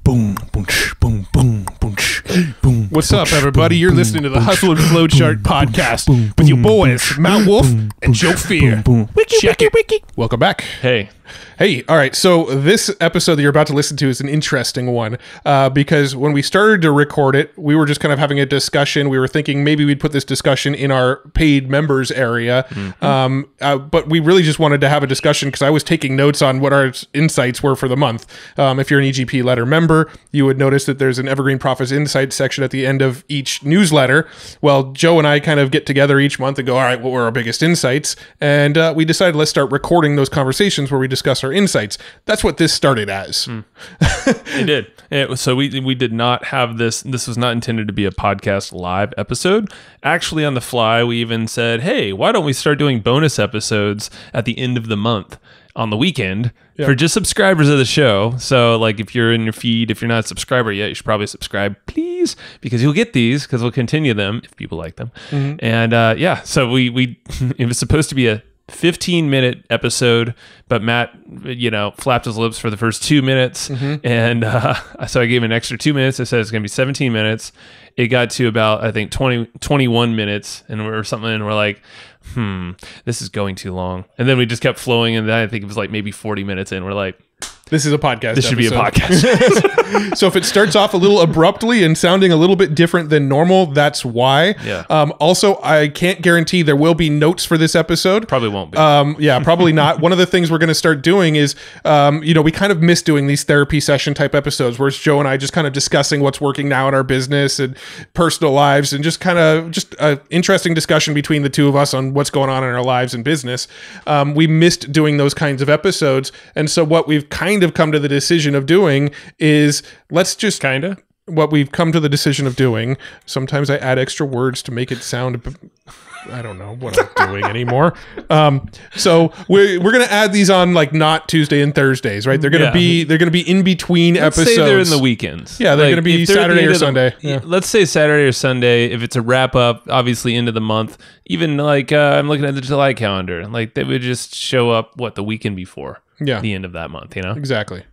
boom, boom, boom, boom, boom, boom. What's up, everybody? You're listening to the Hustle and Flow Chart podcast with your boys, Matt Wolf and Joe Fier. Check it. Welcome back. Hey. Hey, all right. So this episode that you're about to listen to is an interesting one because when we started to record it, we were just kind of having a discussion. We were thinking maybe we'd put this discussion in our paid members area, but we really just wanted to have a discussion because I was taking notes on what our insights were for the month. If you're an EGP letter member, you would notice that there's an Evergreen Profits Insights section at the end of each newsletter. Well, Joe and I kind of get together each month and go, all right, what were our biggest insights? And we decided let's start recording those conversations where we discuss our insights. That's what this started as. It did. So we did not have this. This was not intended to be a podcast live episode. Actually, on the fly, we even said, hey, why don't we start doing bonus episodes at the end of the month on the weekend for just subscribers of the show. So like if you're in your feed, if you're not a subscriber yet, you should probably subscribe, please, because you'll get these because we'll continue them if people like them. And so we it was supposed to be a 15-minute episode, but Matt, flapped his lips for the first 2 minutes. And so I gave him an extra 2 minutes. I said it's going to be 17 minutes. It got to about, I think, 21 minutes and we're like, this is going too long. And then we just kept flowing. And then I think it was like maybe 40 minutes in. We're like, this is a podcast. This should be a podcast. So if it starts off a little abruptly and sounding a little bit different than normal, that's why. Yeah. Also, I can't guarantee there will be notes for this episode. Probably won't be. Yeah, probably not. One of the things we're going to start doing is, we kind of miss doing these therapy session type episodes where it's Joe and I just kind of discussing what's working now in our business and personal lives and just an interesting discussion between the two of us on what's going on in our lives and business. We missed doing those kinds of episodes. And so what we've kind of come to the decision of doing is what we've come to the decision of doing. Sometimes I add extra words to make it sound, I don't know what I'm doing anymore. So we're going to add these on like not Tuesday and Thursdays, right? They're going to be in between episodes. Say they're in the weekends. Yeah, they're going to be Saturday or Sunday. Let's say Saturday or Sunday. If it's a wrap up, obviously end of the month, even like I'm looking at the July calendar, like they would just show up the weekend before. Yeah. The end of that month, Exactly.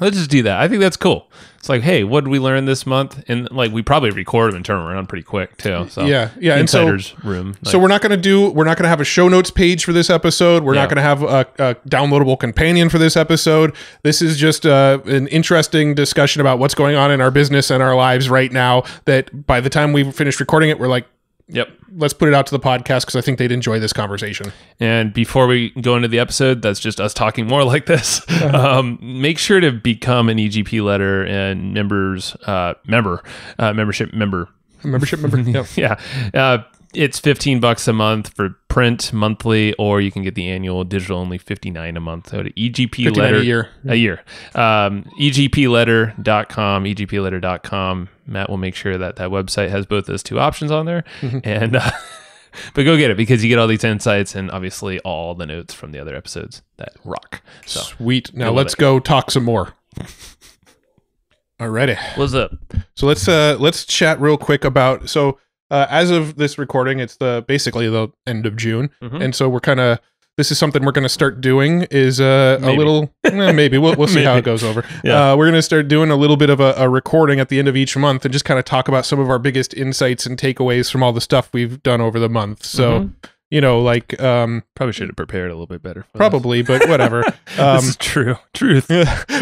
Let's just do that. I think that's cool. It's like, hey, what did we learn this month? And like, we probably record them and turn them around pretty quick too. So yeah. Insider's room. So we're not going to have a show notes page for this episode. We're not going to have a downloadable companion for this episode. This is just an interesting discussion about what's going on in our business and our lives right now, that by the time we finish recording it, we're like, yep, let's put it out to the podcast because I think they'd enjoy this conversation. And before we go into the episode, that's just us talking more like this. Make sure to become an EGP letter and membership member. Yep. Yeah. It's $15 a month for print monthly, or you can get the annual digital only $59 a month. So to EGP letter a year. EGPletter.com, EGPletter.com. Matt will make sure that website has both those two options on there. And but go get it because you get all these insights and obviously all the notes from the other episodes that rock. So, sweet. Now let's go talk some more. Alrighty. What's up? So let's chat real quick about as of this recording, it's basically the end of June, and so this is something we're going to start doing is maybe we'll see how it goes over. Yeah. We're going to start doing a little bit of a recording at the end of each month and just kind of talk about some of our biggest insights and takeaways from all the stuff we've done over the month. So. Probably should have prepared a little bit better. Probably, but whatever. This is truth.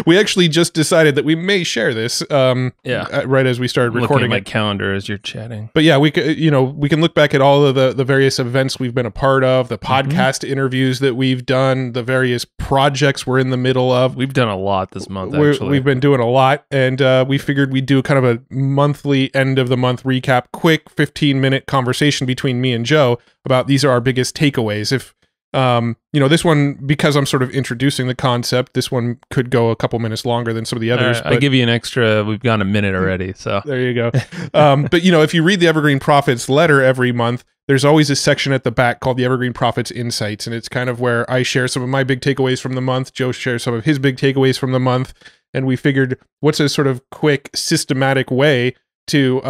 We actually just decided that we may share this. Right as we started recording. Looking at my calendar as you're chatting. But yeah, we can look back at all of the various events we've been a part of, the podcast interviews that we've done, the various projects we're in the middle of. We've done a lot this month. Actually, we've been doing a lot, and we figured we'd do kind of a monthly end of the month recap, quick 15-minute conversation between me and Joe about these are our biggest takeaways. If this one, because I'm sort of introducing the concept, this one could go a couple minutes longer than some of the others. I give you an extra. We've gone a minute already, so there you go. But if you read the Evergreen Profits letter every month, there's always a section at the back called the Evergreen Profits Insights, and it's kind of where I share some of my big takeaways from the month. Joe shares some of his big takeaways from the month, and we figured what's a sort of quick, systematic way to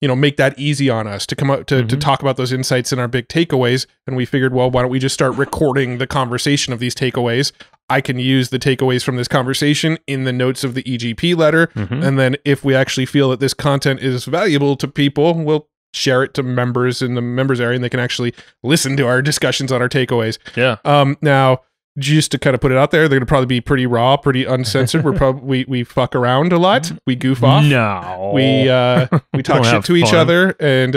make that easy on us to come up to talk about those insights and our big takeaways. And we figured, well, why don't we just start recording the conversation of these takeaways? I can use the takeaways from this conversation in the notes of the EGP letter. And then if we actually feel that this content is valuable to people, we'll share it to members in the members area, and they can actually listen to our discussions on our takeaways. Yeah. Now, just to kind of put it out there, they're going to probably be pretty raw, pretty uncensored. We're probably we fuck around a lot. We goof off. No. We talk shit to each other, and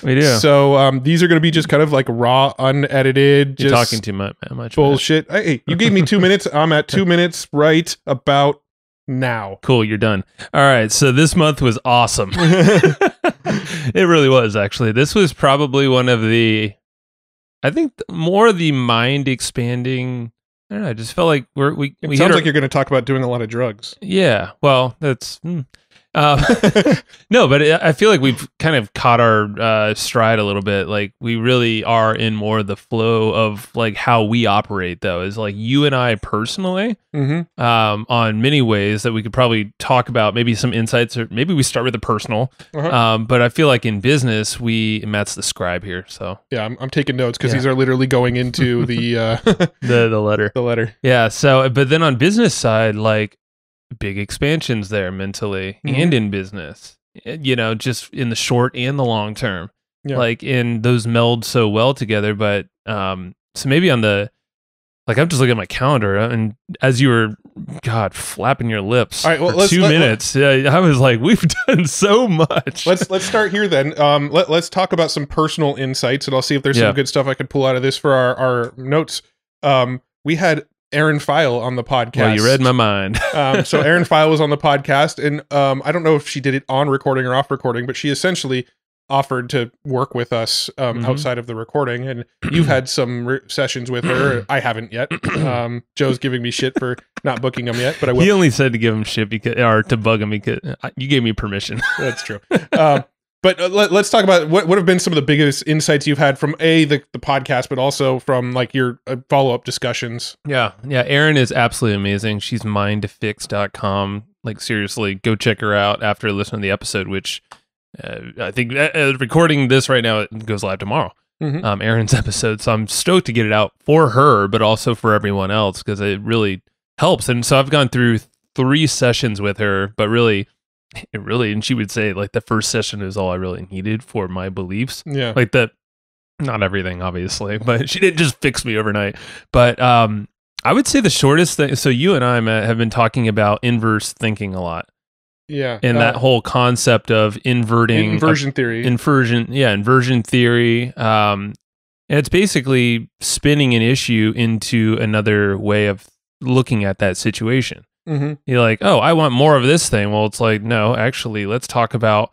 we do. So these are going to be just kind of like raw, unedited. You're just talking too much bullshit. Hey, you gave me 2 minutes. I'm at 2 minutes right about now. Cool, you're done. All right, so this month was awesome. It really was, actually. This was probably one of the, I think, more of the mind expanding. I don't know. I just felt like we It sounds like you're going to talk about doing a lot of drugs. Yeah. Well, that's. No, but I feel like we've kind of caught our stride a little bit. Like we really are in more of the flow of like how we operate, though, is like you and I personally, on many ways that we could probably talk about, maybe some insights, or maybe we start with the personal. But I feel like in business, Matt's the scribe here. So yeah, I'm taking notes because these are literally going into the the letter. The letter. Yeah. So, but then on business side, like, big expansions there mentally and in business, just in the short and the long term, like in those meld so well together. But so maybe on the, like, I'm just looking at my calendar, and as you were flapping your lips all right, well, for 2 minutes, I was like, we've done so much. Let's start here then. Let's talk about some personal insights, and I'll see if there's some good stuff I could pull out of this for our notes. We had Aaron File on the podcast. Well, you read my mind. So Aaron File was on the podcast, and I don't know if she did it on recording or off recording, but she essentially offered to work with us outside of the recording. And you've had some sessions with her. I haven't yet. Joe's giving me shit for not booking them yet, but I will. He only said to give him shit or to bug him because you gave me permission. That's true. But let's talk about what have been some of the biggest insights you've had from the podcast, but also from like your follow-up discussions. Yeah. Erin is absolutely amazing. She's mindfix.com. Like, seriously, go check her out after listening to the episode, which I think recording this right now, it goes live tomorrow. Erin's episode. So I'm stoked to get it out for her, but also for everyone else, because it really helps. And so I've gone through 3 sessions with her, but really, and she would say like the first session is all I really needed for my beliefs. Yeah. Like that, not everything obviously, but she didn't just fix me overnight. But I would say the shortest thing. So you and I, Matt, have been talking about inverse thinking a lot. Yeah. And that whole concept of inversion theory. Inversion theory. And it's basically spinning an issue into another way of looking at that situation. You're like, oh, I want more of this thing. Well, it's like, no, actually, let's talk about,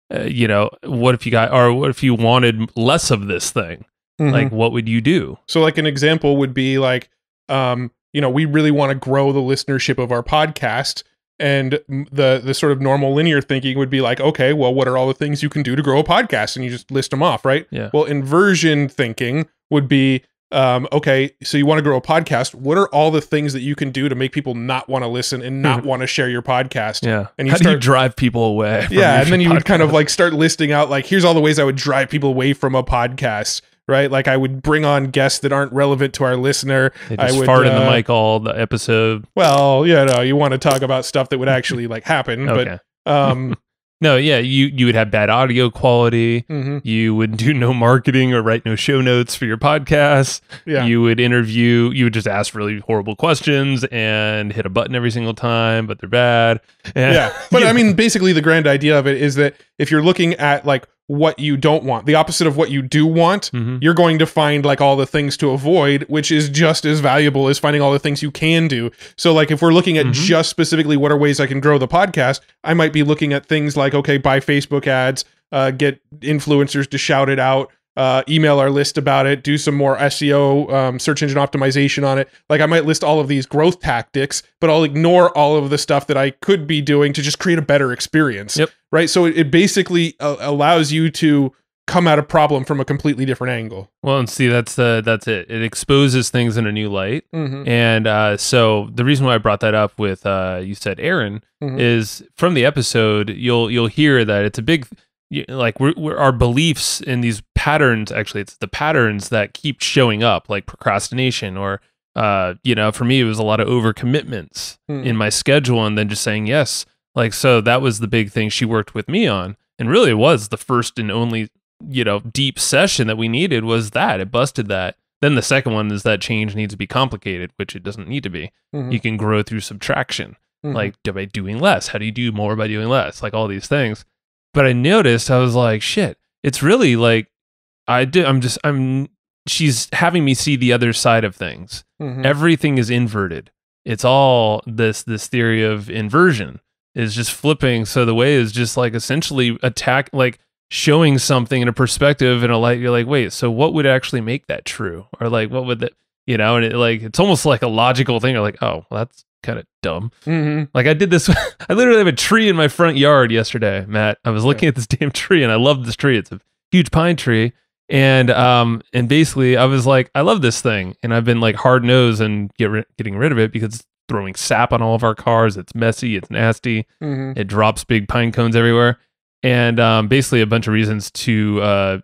what if you wanted less of this thing? Like, what would you do? So like an example would be like, we really want to grow the listenership of our podcast. And the sort of normal linear thinking would be like, okay, well, what are all the things you can do to grow a podcast? And you just list them off, right? Yeah. Well, inversion thinking would be, okay, so you want to grow a podcast. What are all the things that you can do to make people not want to listen and not want to share your podcast? Yeah. And how do you drive people away? Yeah. And then you would kind of like start listing out like, here's all the ways I would drive people away from a podcast, right? Like I would bring on guests that aren't relevant to our listener. They just I would fart in the mic all the episode. Well, you want to talk about stuff that would actually like happen. Okay. But no, yeah, you would have bad audio quality. You would do no marketing or write no show notes for your podcast. Yeah. You would just ask really horrible questions and hit a button every single time, but they're bad. Yeah. But I mean, basically the grand idea of it is that if you're looking at like what you don't want, the opposite of what you do want, you're going to find like all the things to avoid, which is just as valuable as finding all the things you can do. So like if we're looking at just specifically what are ways I can grow the podcast, I might be looking at things like, okay, buy Facebook ads, get influencers to shout it out, email our list about it, do some more SEO, search engine optimization on it. Like I might list all of these growth tactics, but I'll ignore all of the stuff that I could be doing to just create a better experience. Yep. Right. So it basically allows you to come at a problem from a completely different angle. Well, and see, that's it. It exposes things in a new light. And so the reason why I brought that up with you said Aaron is from the episode, you'll hear that it's a big, like we're our beliefs in these patterns. Actually, it's the patterns that keep showing up, like procrastination or For me, it was a lot of overcommitments in my schedule and then just saying yes. Like, so that was the big thing she worked with me on. And really it was the first and only, deep session that we needed was that. It busted that. Then the second one is that change needs to be complicated, which it doesn't need to be. You can grow through subtraction. Like, by doing less. How do you do more by doing less? Like all these things. But I noticed, I was like, shit, it's really like, she's having me see the other side of things. Everything is inverted. It's all this theory of inversion is just flipping. So the way is just like essentially showing something in a perspective and a light. You're like, wait, so what would actually make that true? Or like, what would that, and it's almost like a logical thing. Or like, oh, well, that's kind of dumb. Like I did this. I literally have a tree in my front yard yesterday, Matt. I was looking at this damn tree and I love this tree. It's a huge pine tree. And basically I was like, I love this thing. And I've been like hard nosed and getting rid of it because it's throwing sap on all of our cars. It's messy. It's nasty. It drops big pine cones everywhere. And basically a bunch of reasons to I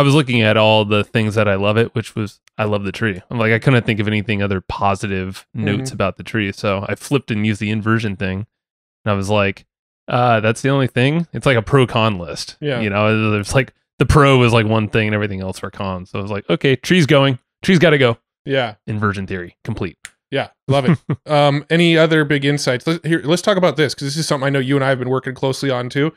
was looking at all the things that I love it, which was I love the tree. I'm like, I couldn't think of anything other positive notes about the tree. So I flipped and used the inversion thing. And I was like, that's the only thing. It's like a pro con list. Yeah. There's like the pro was like one thing and everything else for cons. So I was like, okay, tree's going. Tree's got to go. Yeah. Inversion theory complete. Yeah, love it. Any other big insights? Let's talk about this because this is something I know you and I have been working closely on too.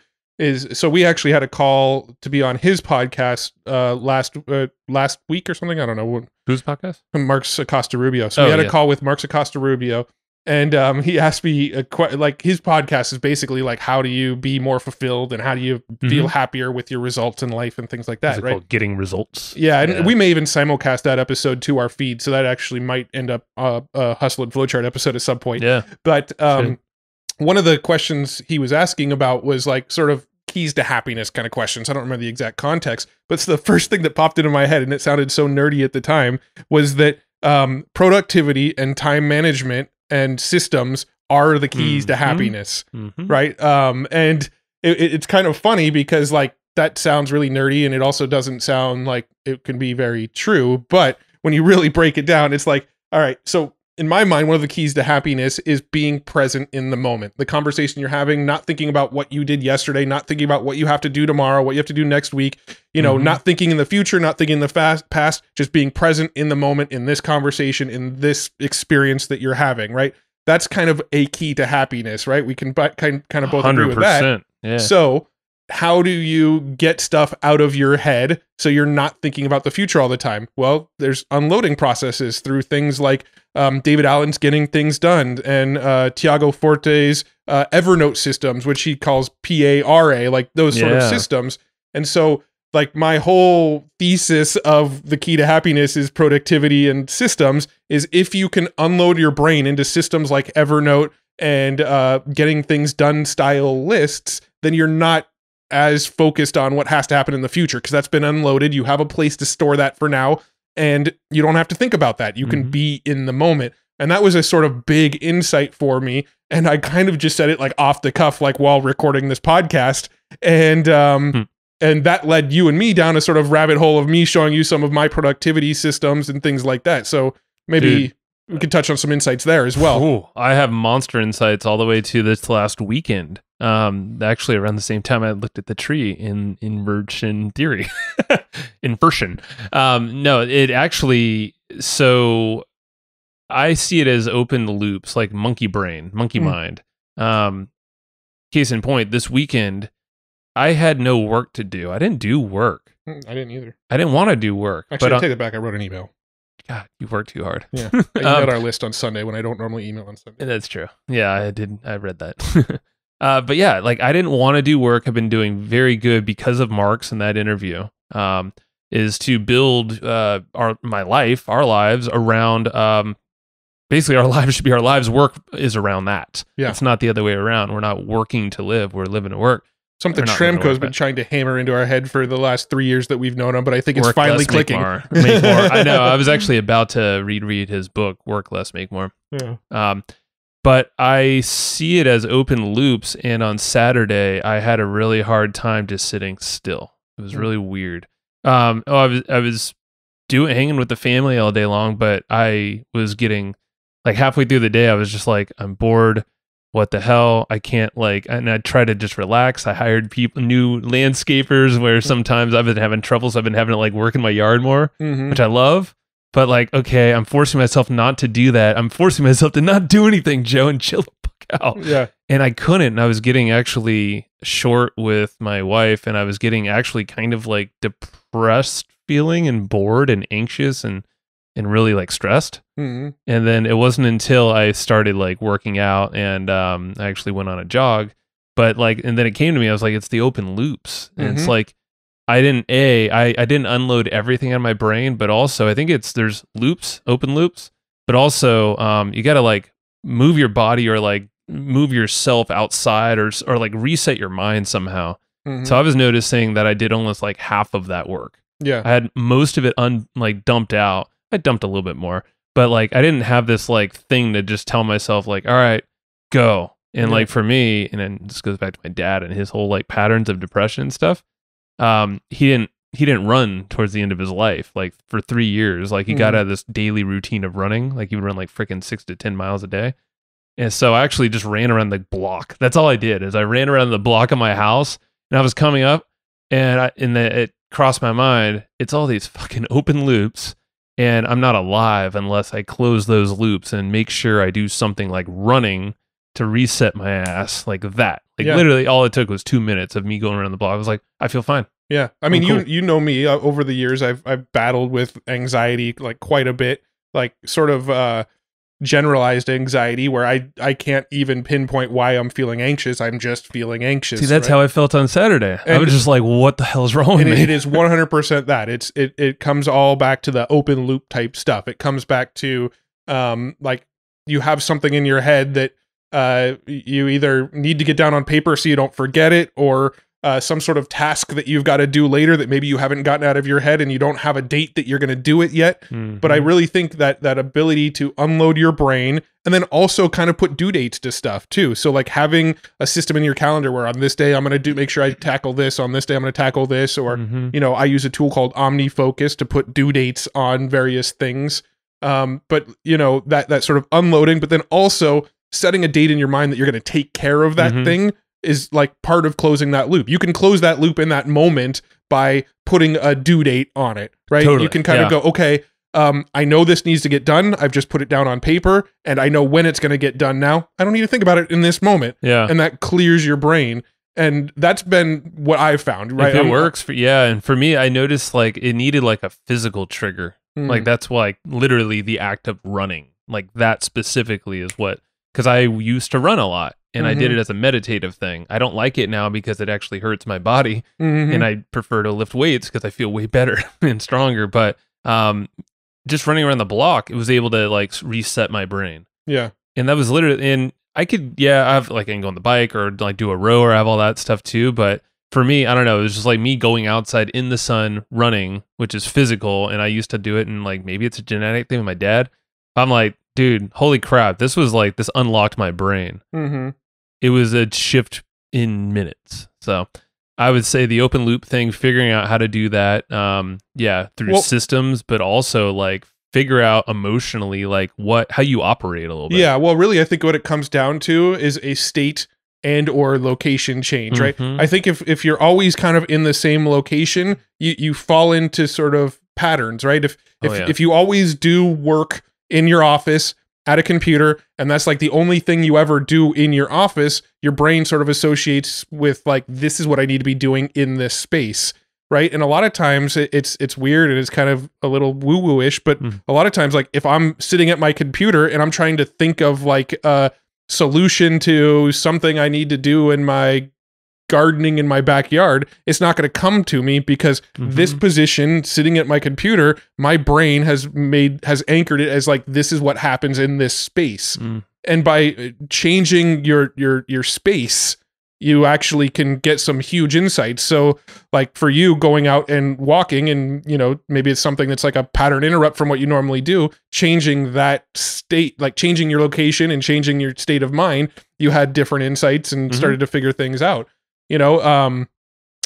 So we actually had a call to be on his podcast last week or something. I don't know. Whose podcast? Mark's Acosta Rubio. So we had a call with Mark's Acosta Rubio, and he asked me like his podcast is basically like how do you be more fulfilled and how do you feel happier with your results in life and things like that. Is it right? Called Getting Results. Yeah, and we may even simulcast that episode to our feed, so that actually might end up a Hustle and Flowchart episode at some point. Yeah, but one of the questions he was asking about was like sort of keys to happiness kind of questions. I don't remember the exact context, but it's the first thing that popped into my head, and it sounded so nerdy at the time, was that productivity and time management and systems are the keys to happiness, right? And it's kind of funny because like that sounds really nerdy, and it also doesn't sound like it can be very true, but when you really break it down, it's like, all right, so in my mind, one of the keys to happiness is being present in the moment. The conversation you're having, not thinking about what you did yesterday, not thinking about what you have to do tomorrow, what you have to do next week, not thinking in the future, not thinking in the past, just being present in the moment, in this conversation, in this experience that you're having, right? That's kind of a key to happiness, right? We can kind of both agree with that. Yeah. So how do you get stuff out of your head so you're not thinking about the future all the time? Well, there's unloading processes through things like David Allen's Getting Things Done and Tiago Forte's Evernote systems, which he calls PARA, like those sort of systems. And so like my whole thesis of the key to happiness is productivity and systems is if you can unload your brain into systems like Evernote and Getting Things Done style lists, then you're not as focused on what has to happen in the future because that's been unloaded. You have a place to store that for now, and you don't have to think about that. You can be in the moment. And that was a sort of big insight for me. And I kind of just said it like off the cuff, like while recording this podcast. And and that led you and me down a sort of rabbit hole of me showing you some of my productivity systems and things like that. So maybe we could touch on some insights there as well. Ooh, I have monster insights all the way to this last weekend. Actually around the same time I looked at the tree in inversion theory. Inversion. No, it actually, so I see it as open loops, like monkey brain, monkey mind. Case in point, this weekend, I had no work to do. I didn't do work. I didn't either. I didn't want to do work. Actually, I'll take it back. I wrote an email. God, you worked too hard. Yeah. I emailed our list on Sunday when I don't normally email on Sunday. That's true. Yeah, I did. I read that. But yeah, like I didn't want to do work. I've been doing very good because of Mark's in that interview. Is to build our lives around basically our lives should be our lives. Work is around that. Yeah. It's not the other way around. We're not working to live. We're living to work. Something Tremco's been trying to hammer into our head for the last 3 years that we've known him, but I think it's finally clicking. Make more. I know. I was actually about to read his book, Work Less, Make More. Yeah. But I see it as open loops, and on Saturday, I had a really hard time just sitting still. It was really weird. I was hanging with the family all day long, but I was getting like halfway through the day, I was just like, I'm bored. What the hell? I can't and I try to just relax. I hired new landscapers where sometimes I've been having troubles. I've been having to like work in my yard more, which I love. But like, okay, I'm forcing myself not to do that. I'm forcing myself to not do anything, Joe, and chill the fuck out. Yeah. And I couldn't. And I was getting actually short with my wife, and I was getting actually kind of like depressed feeling and bored and anxious and really like stressed. And then it wasn't until I started like working out and I actually went on a jog. But like, and then it came to me, I was like, it's the open loops. And it's like, I didn't unload everything out of my brain, but also I think there's loops, open loops, but also you got to like move your body or like move yourself outside or like reset your mind somehow. So I was noticing that I did almost like half of that work. Yeah. I had most of it dumped out. I dumped a little bit more, but like I didn't have this like thing to just tell myself like, all right, go. And like for me, and then this goes back to my dad and his whole like patterns of depression and stuff. He didn't run towards the end of his life. Like for 3 years, like he got out of this daily routine of running. Like he would run like freaking 6 to 10 miles a day. And so I actually just ran around the block. That's all I did is I ran around the block of my house, and I was coming up and it crossed my mind. It's all these fucking open loops. And I'm not alive unless I close those loops and make sure I do something like running to reset my ass like that. Like literally all it took was 2 minutes of me going around the block. I was like, I feel fine. Yeah. I mean, cool. you know me over the years, I've battled with anxiety like quite a bit, like sort of generalized anxiety where I can't even pinpoint why I'm feeling anxious. I'm just feeling anxious. See, that's how I felt on Saturday. I was just like, what the hell's wrong with me? It is 100% that. It comes all back to the open loop type stuff. It comes back to like you have something in your head that you either need to get down on paper so you don't forget it, or some sort of task that you've got to do later that maybe you haven't gotten out of your head and you don't have a date that you're going to do it yet. But I really think that ability to unload your brain and then also kind of put due dates to stuff too. So like having a system in your calendar where on this day I'm going to make sure I tackle this, on this day I'm going to tackle this, or you know, I use a tool called OmniFocus to put due dates on various things. But you know, that sort of unloading, but then also setting a date in your mind that you're going to take care of that thing is like part of closing that loop. You can close that loop in that moment by putting a due date on it, right? Totally. You can kind of go, okay, I know this needs to get done. I've just put it down on paper and I know when it's going to get done now. I don't need to think about it in this moment. Yeah. And that clears your brain. And that's been what I've found, right? If it works and for me, I noticed like it needed like a physical trigger. Like that's like literally the act of running. Like that specifically is what, because I used to run a lot. And I did it as a meditative thing. I don't like it now because it actually hurts my body. And I prefer to lift weights because I feel way better and stronger. But just running around the block, it was able to like reset my brain. Yeah. And that was literally, and I could, I have like, I can go on the bike or like do a row or have all that stuff too. But for me, I don't know, it was just like me going outside in the sun running, which is physical. And I used to do it, and like maybe it's a genetic thing with my dad. I'm like, dude, holy crap. This unlocked my brain. It was a shift in minutes. So I would say the open loop thing, figuring out how to do that, through systems, but also like figure out emotionally like how you operate a little bit. Yeah, well, really, I think what it comes down to is a state and or location change, right? I think if you're always kind of in the same location, you fall into sort of patterns, right? If you always do work in your office at a computer, and that's like the only thing you ever do in your office, your brain sort of associates with like, this is what I need to be doing in this space, right? And a lot of times it's weird and it's kind of a little woo-woo-ish, but a lot of times, like if I'm sitting at my computer and I'm trying to think of like a solution to something I need to do in my gardening in my backyard, it's not going to come to me because this position sitting at my computer, my brain has anchored it as like, this is what happens in this space. And by changing your space, you actually can get some huge insights. So like for you going out and walking, and you know, maybe it's something that's like a pattern interrupt from what you normally do, changing that state, like changing your location and changing your state of mind, you had different insights and started to figure things out. You know,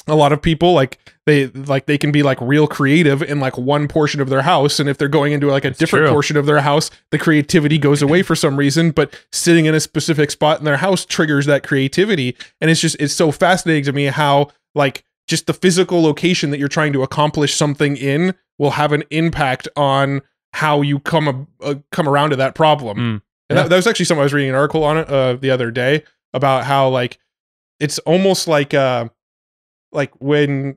a lot of people they can be like real creative in like one portion of their house, and if they're going into like a different portion of their house, the creativity goes away for some reason, but sitting in a specific spot in their house triggers that creativity. And it's so fascinating to me how like just the physical location that you're trying to accomplish something in will have an impact on how you come around to that problem. And that was actually something I was reading an article on it the other day about how like it's almost like when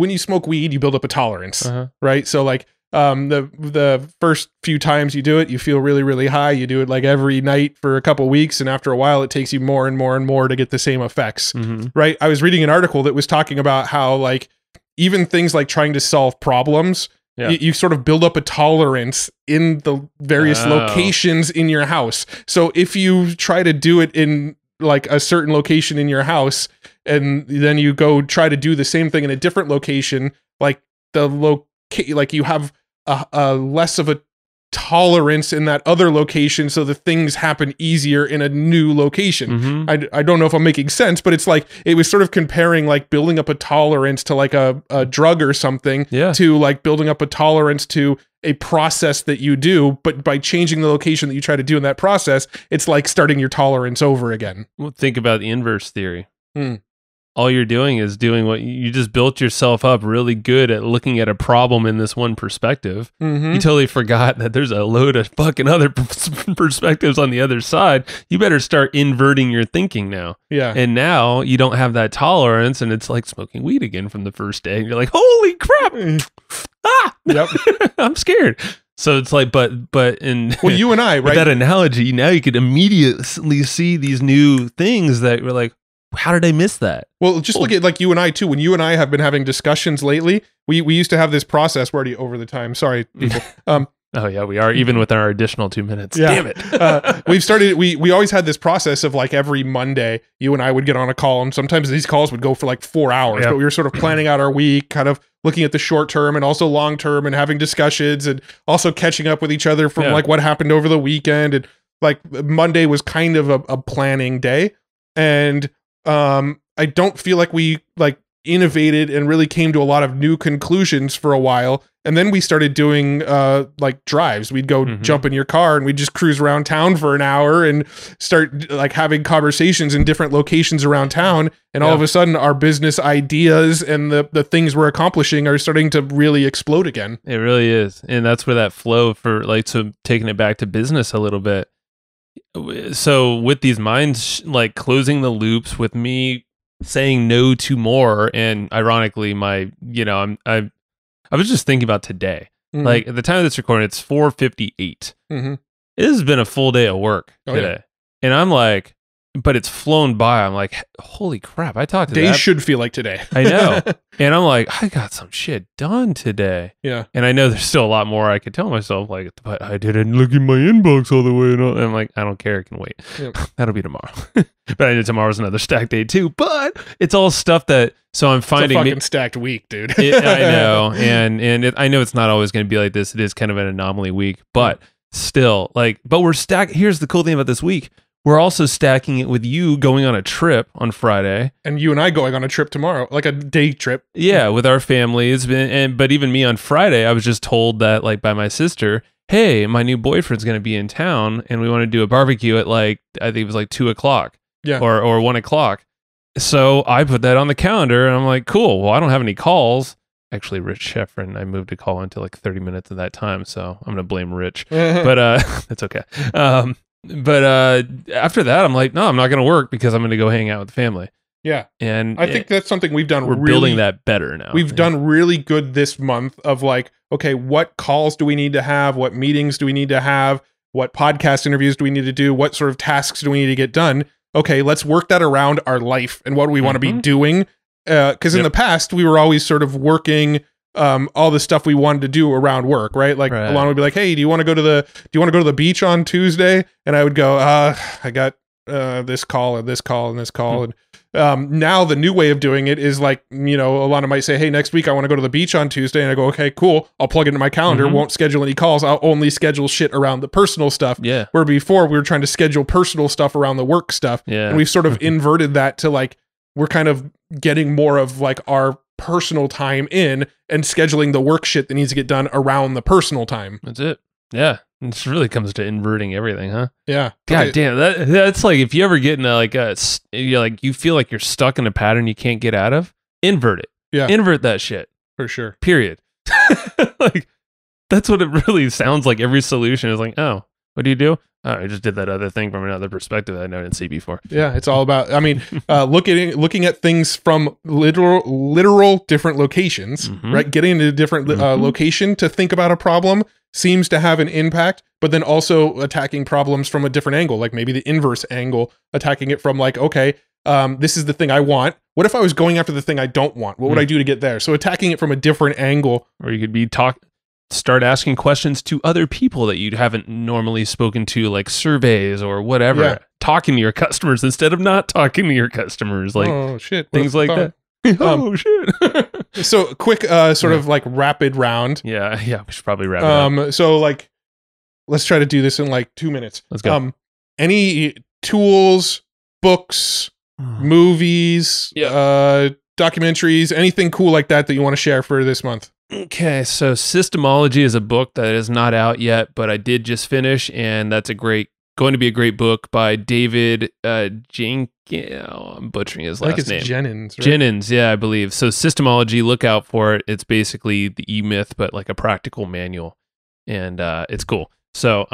you smoke weed, you build up a tolerance, right? So like the first few times you do it, you feel really, really high. You do it like every night for a couple weeks, and after a while, it takes you more and more and more to get the same effects, right? I was reading an article that was talking about how like even things like trying to solve problems, you sort of build up a tolerance in the various locations in your house. So if you try to do it in like a certain location in your house, and then you go try to do the same thing in a different location, like like you have a less of a tolerance in that other location, so the things happen easier in a new location. I don't know if I'm making sense, but it's like it was sort of comparing like building up a tolerance to like a drug or something to like building up a tolerance to a process that you do, but by changing the location that you try to do in that process, it's like starting your tolerance over again. Well, think about the inverse theory. All you're doing is doing what you just built yourself up really good at looking at a problem in this one perspective. You totally forgot that there's a load of fucking other perspectives on the other side. You better start inverting your thinking now. Yeah. And now you don't have that tolerance, and it's like smoking weed again from the first day. And you're like, holy crap. Yep. I'm scared. So it's like, but in you and I, right? With that analogy, now you could immediately see these new things that were like, how did I miss that? Well, just look at like you and I too. When you and I have been having discussions lately, we used to have this process. We're already over the time. Sorry, people. Oh yeah, we are, even with our additional 2 minutes. Yeah. Damn it. We've started, we always had this process of like every Monday, you and I would get on a call, and sometimes these calls would go for like 4 hours, but we were sort of planning out our week, kind of looking at the short term and also long term, and having discussions, and also catching up with each other from like what happened over the weekend. And like Monday was kind of a planning day. And I don't feel like we like innovated and really came to a lot of new conclusions for a while. And then we started doing like drives. We'd go jump in your car and we'd just cruise around town for an hour and start like having conversations in different locations around town. And all of a sudden our business ideas and the things we're accomplishing are starting to really explode again. It really is. And that's where that flow for like, so taking it back to business a little bit. So with these minds, like closing the loops with me saying no to more. And ironically, I was just thinking about today. Like at the time of this recording, it's 4:58. It has been a full day of work today. And I'm like, but it's flown by. I'm like, holy crap, I talked to Days should feel like today. I know. And I'm like, I got some shit done today. Yeah. And I know there's still a lot more I could tell myself, like, but I didn't look in my inbox all the way. And I'm like, I don't care. I can wait. Yep. That'll be tomorrow. But I know tomorrow's another stack day too. But it's all stuff that, so I'm finding... It's a fucking stacked week, dude. I know. And I know it's not always going to be like this. It is kind of an anomaly week. But still, like, but we're stacked. Here's the cool thing about this week. We're also stacking it with you going on a trip on Friday. And you and I going on a trip tomorrow, like a day trip. Yeah, with our families. But even me on Friday, I was just told that, like, by my sister, hey, my new boyfriend's going to be in town and we want to do a barbecue at like, I think it was like 2 o'clock or 1 o'clock. So I put that on the calendar and I'm like, cool. Well, I don't have any calls. Actually, Rich Sheffrin, I moved a call into like 30 minutes of that time. So I'm going to blame Rich, but that's okay. But after that, I'm like, no, I'm not going to work because I'm going to go hang out with the family. Yeah. And I think that's something we've done. We're building that better now. We've done really good this month of like, okay, what calls do we need to have? What meetings do we need to have? What podcast interviews do we need to do? What sort of tasks do we need to get done? Okay, let's work that around our life and what do we want to be doing? Because in the past, we were always sort of working all the stuff we wanted to do around work, right? Like Alana would be like, hey, do you want to go to the beach on Tuesday? And I would go, I got this call and this call and this call. And now the new way of doing it is like, Alana might say, hey, next week I want to go to the beach on Tuesday. And I go, okay, cool. I'll plug it into my calendar. Won't schedule any calls. I'll only schedule shit around the personal stuff. Yeah. Where before we were trying to schedule personal stuff around the work stuff. Yeah. And we've sort of inverted that to like, we're kind of getting more of like our personal time in and scheduling the work shit that needs to get done around the personal time. That's it. Yeah. It really comes to inverting everything, huh? Yeah. God damn, that's like if you ever get into like you feel like you're stuck in a pattern you can't get out of, invert it. Yeah. Invert that shit. For sure. Period. Like that's what it really sounds like. Every solution is like, oh, what do you do? Oh, I just did that other thing from another perspective that I didn't see before. Yeah, it's all about. I mean, looking at things from literal different locations, right? Getting into a different location to think about a problem seems to have an impact, but then also attacking problems from a different angle, like maybe the inverse angle, attacking it from like, okay, this is the thing I want. What if I was going after the thing I don't want? What would I do to get there? So attacking it from a different angle. Or you could be start asking questions to other people that you haven't normally spoken to, like surveys or whatever. Yeah. Talking to your customers instead of not talking to your customers, like oh shit, things like that. Oh shit. So quick, sort of like rapid round. Yeah, we should probably wrap it up. So like, let's try to do this in like 2 minutes. Let's go. Any tools, books, movies, documentaries, anything cool like that you want to share for this month? Okay, so Systemology is a book that is not out yet, but I did just finish, and that's going to be a great book by David Jenkins. I'm butchering his last name. Jennings. Right? Jennings, yeah, I believe. So Systemology, look out for it. It's basically the E-Myth, but like a practical manual, and it's cool. So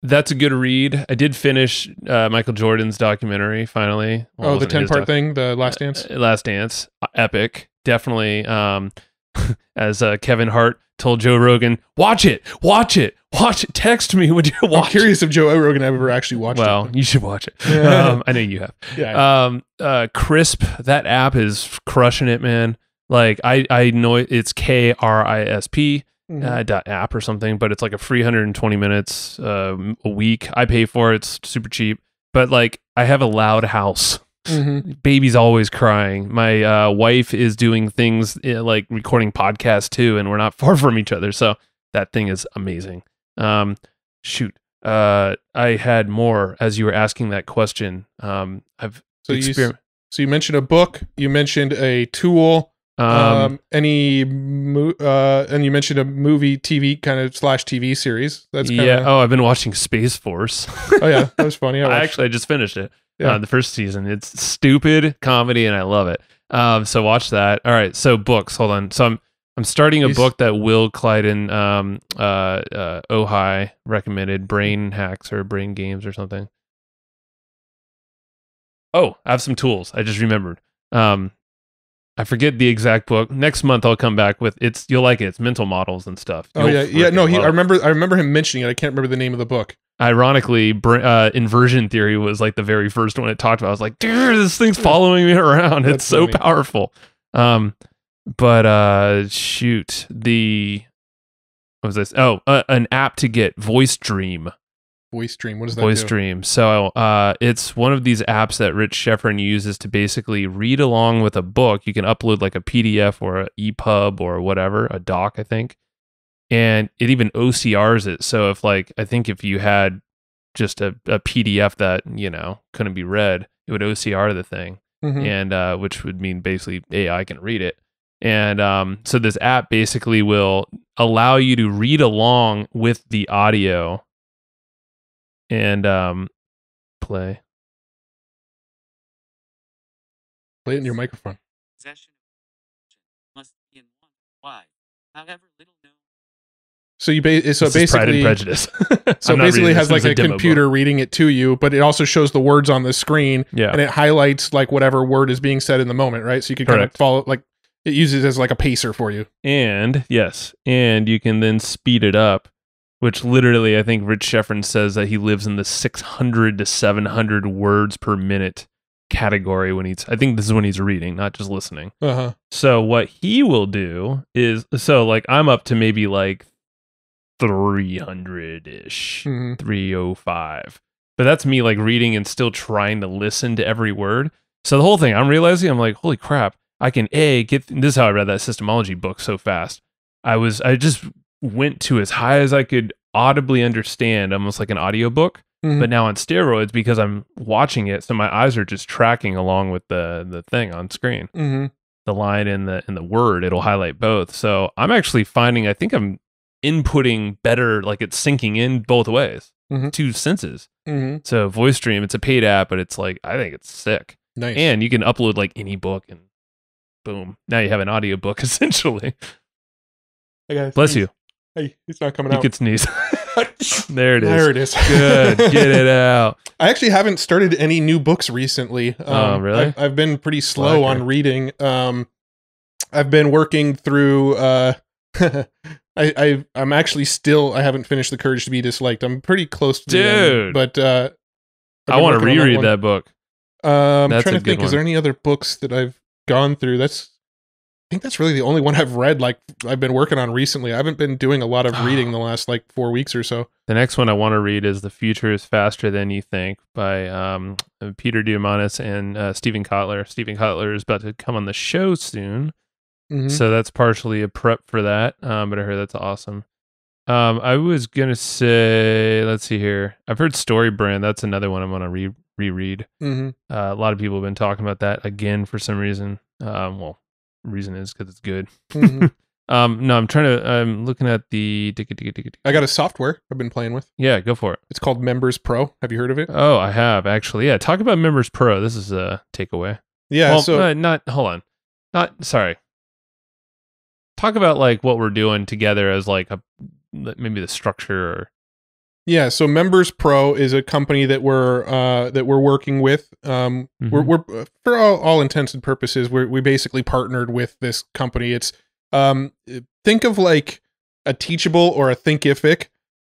that's a good read. I did finish Michael Jordan's documentary finally. Well, the 10-part thing, the Last Dance. Last Dance, epic, definitely. As Kevin Hart told Joe Rogan, watch it. Text me when you watch. I'm curious if Joe Rogan ever actually watched it. Well, you should watch it. I know you have. Yeah. Crisp, that app is crushing it, man. Like I know it's KRISP .app or something, but it's like a free 120 minutes a week. I pay for it. It's super cheap. But like I have a loud house. Baby's always crying. My wife is doing things like recording podcasts too, and we're not far from each other. So that thing is amazing. Shoot. I had more as you were asking that question. So you mentioned a book, you mentioned a tool, and you mentioned a movie, TV kind of / TV series. That's kinda... Oh, I've been watching Space Force. Oh yeah, that was funny. I just finished it. Yeah. The first season. It's stupid comedy and I love it. So watch that. All right. So books. Hold on. So I'm starting a book that Will Clyden Ojai recommended, Brain Hacks or Brain Games or something. Oh, I have some tools. I just remembered. I forget the exact book. Next month I'll come back with you'll like it. It's mental models and stuff. I remember him mentioning it. I can't remember the name of the book. Ironically, inversion theory was like the very first one it talked about. I was like, dude, this thing's following me around. It's so powerful. Shoot, what was this? Oh, an app to get Voice Dream. Voice Dream. What does that Voice do? Dream. So it's one of these apps that Rich Schefrin uses to basically read along with a book. You can upload like a PDF or an EPUB or whatever, a doc, I think. And it even OCRs it. So if you had just a PDF that, couldn't be read, it would OCR the thing. And which would mean basically AI can read it. And so this app basically will allow you to read along with the audio and play it in your microphone. Must be in one. Why? However little known. So basically Pride and Prejudice. So basically has like a computer reading it to you, but it also shows the words on the screen, and it highlights like whatever word is being said in the moment, right? So you can kind of follow, like it uses it as like a pacer for you. And you can then speed it up, which literally I think Rich Schefrin says that he lives in the 600 to 700 words per minute category I think this is when he's reading, not just listening. So what he will do is, I'm up to maybe like 300-ish, 305. But that's me like reading and still trying to listen to every word. So the whole thing, I'm like, holy crap, I can this is how I read that Systemology book so fast. I just went to as high as I could audibly understand, almost like an audiobook. but now on steroids because I'm watching it, so my eyes are just tracking along with the thing on screen. Mm-hmm. The line and the word, it'll highlight both. So I'm actually finding, I think I'm inputting better, like it's syncing in both ways, two senses. Mm-hmm. So Voice Stream, it's a paid app, but it's like, I think it's sick. Nice. And you can upload like any book and boom, now you have an audiobook essentially. Hey guys, Bless you. Hey, it's not coming You out. could sneeze. There it is. There it is. Good. Get it out. I actually haven't started any new books recently. Oh, really? I've been pretty slow Slacker. on reading. I've been working through. I'm actually still. I haven't finished The Courage to Be Disliked. I'm pretty close to the end, Dude. but I want to reread one. that book. I'm That's trying a to good think. Is there one. any other books that I've gone through? I think that's really the only one I've read. Like I've been working on recently. I haven't been doing a lot of reading the last like 4 weeks or so. The next one I want to read is The Future is Faster Than You Think by Peter Diamandis and Stephen Kotler. Stephen Kotler is about to come on the show soon. Mhm. So that's partially a prep for that. But I heard that's awesome. I was going to say, let's see here. I've heard Story Brand. That's another one I'm going to reread. Mhm. A lot of people have been talking about that again for some reason. Well, reason is because it's good. Mhm. No, I'm looking at the. I got a software I've been playing with. Yeah, go for it. It's called Members Pro. Have you heard of it? Oh, I have actually. Yeah, talk about Members Pro. This is a takeaway. Yeah. Well, so hold on. Sorry. Talk about like what we're doing together as like maybe the structure or. yeah. So Members Pro is a company that we're working with. We're for all intents and purposes, we basically partnered with this company. It's think of like a Teachable or a Thinkific,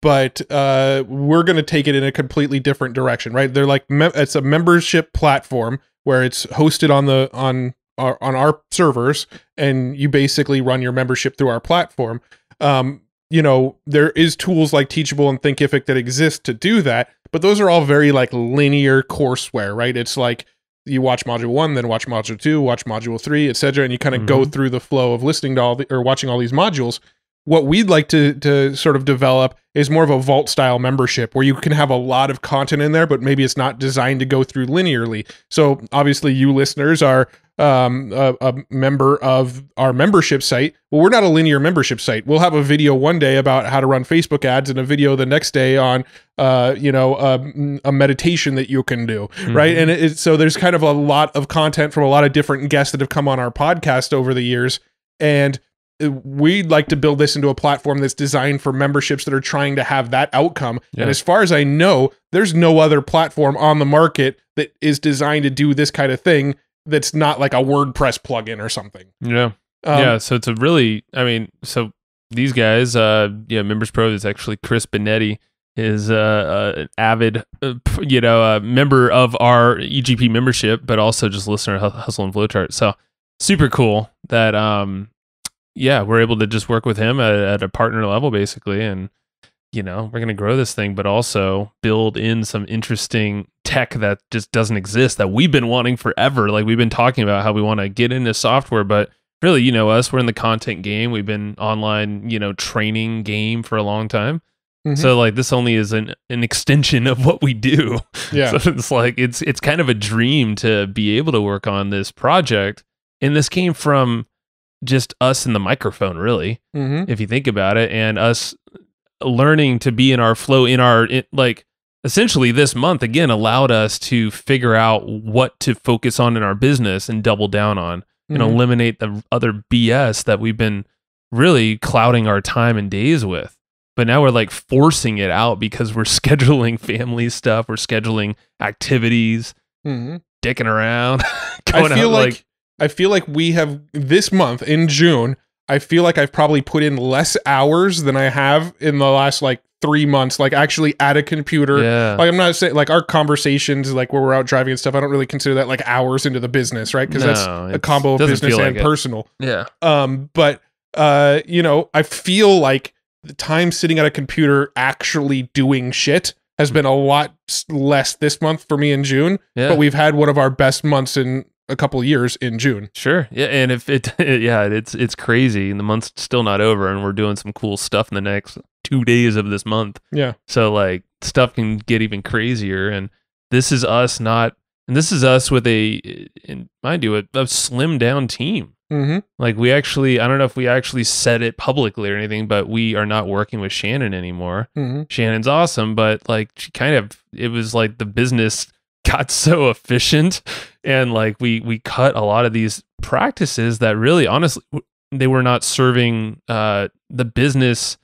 but we're going to take it in a completely different direction, right? They're like it's a membership platform where it's hosted on our servers, and you basically run your membership through our platform. There is tools like Teachable and Thinkific that exist to do that, but those are all very like linear courseware, right? It's like you watch module 1, then watch module 2, watch module 3, etc., and you kind of go through the flow of listening to or watching all these modules. What we'd like to sort of develop is more of a vault style membership where you can have a lot of content in there, but maybe it's not designed to go through linearly. So obviously you listeners are a member of our membership site. Well, we're not a linear membership site. We'll have a video one day about how to run Facebook ads and a video the next day on, a meditation that you can do, right? And so there's kind of a lot of content from a lot of different guests that have come on our podcast over the years. And we'd like to build this into a platform that's designed for memberships that are trying to have that outcome. Yeah. And as far as I know, there's no other platform on the market that is designed to do this kind of thing that's not like a WordPress plugin or something. Yeah. So it's a really, so these guys, Members Pro is actually Chris Benetti is an avid, member of our EGP membership, but also just listener to Hustle and Flowchart. So super cool that, we're able to just work with him at a partner level, basically. And, we're going to grow this thing, but also build in some interesting tech that just doesn't exist that we've been wanting forever. Like we've been talking about how we want to get into software, but really, us, we're in the content game. We've been online, training game for a long time. So like this only is an extension of what we do. Yeah. So it's like, it's kind of a dream to be able to work on this project. And this came from just us and the microphone, really, if you think about it, and us learning to be in our flow, essentially this month again allowed us to figure out what to focus on in our business and double down on and eliminate the other BS that we've been really clouding our time and days with. But now we're like forcing it out because we're scheduling family stuff, we're scheduling activities, dicking around. I feel like we have this month in June. I feel like I've probably put in less hours than I have in the last like 3 months, like actually at a computer. Yeah. Like I'm not saying like our conversations, like where we're out driving and stuff, I don't really consider that like hours into the business, right? Because that's a combo of business and personal. Yeah. But I feel like the time sitting at a computer actually doing shit has been a lot less this month for me in June. Yeah. But we've had one of our best months in a couple of years in June. Sure. Yeah. And if it's crazy and the month's still not over and we're doing some cool stuff in the next 2 days of this month. Yeah. So like, stuff can get even crazier. And this is us this is us with mind you, a slimmed down team. Mm-hmm. Like we actually, I don't know if we actually said it publicly or anything, but we are not working with Shannon anymore. Mm-hmm. Shannon's awesome, but like it was like the business got so efficient, and like we cut a lot of these practices that really, honestly, they were not serving the business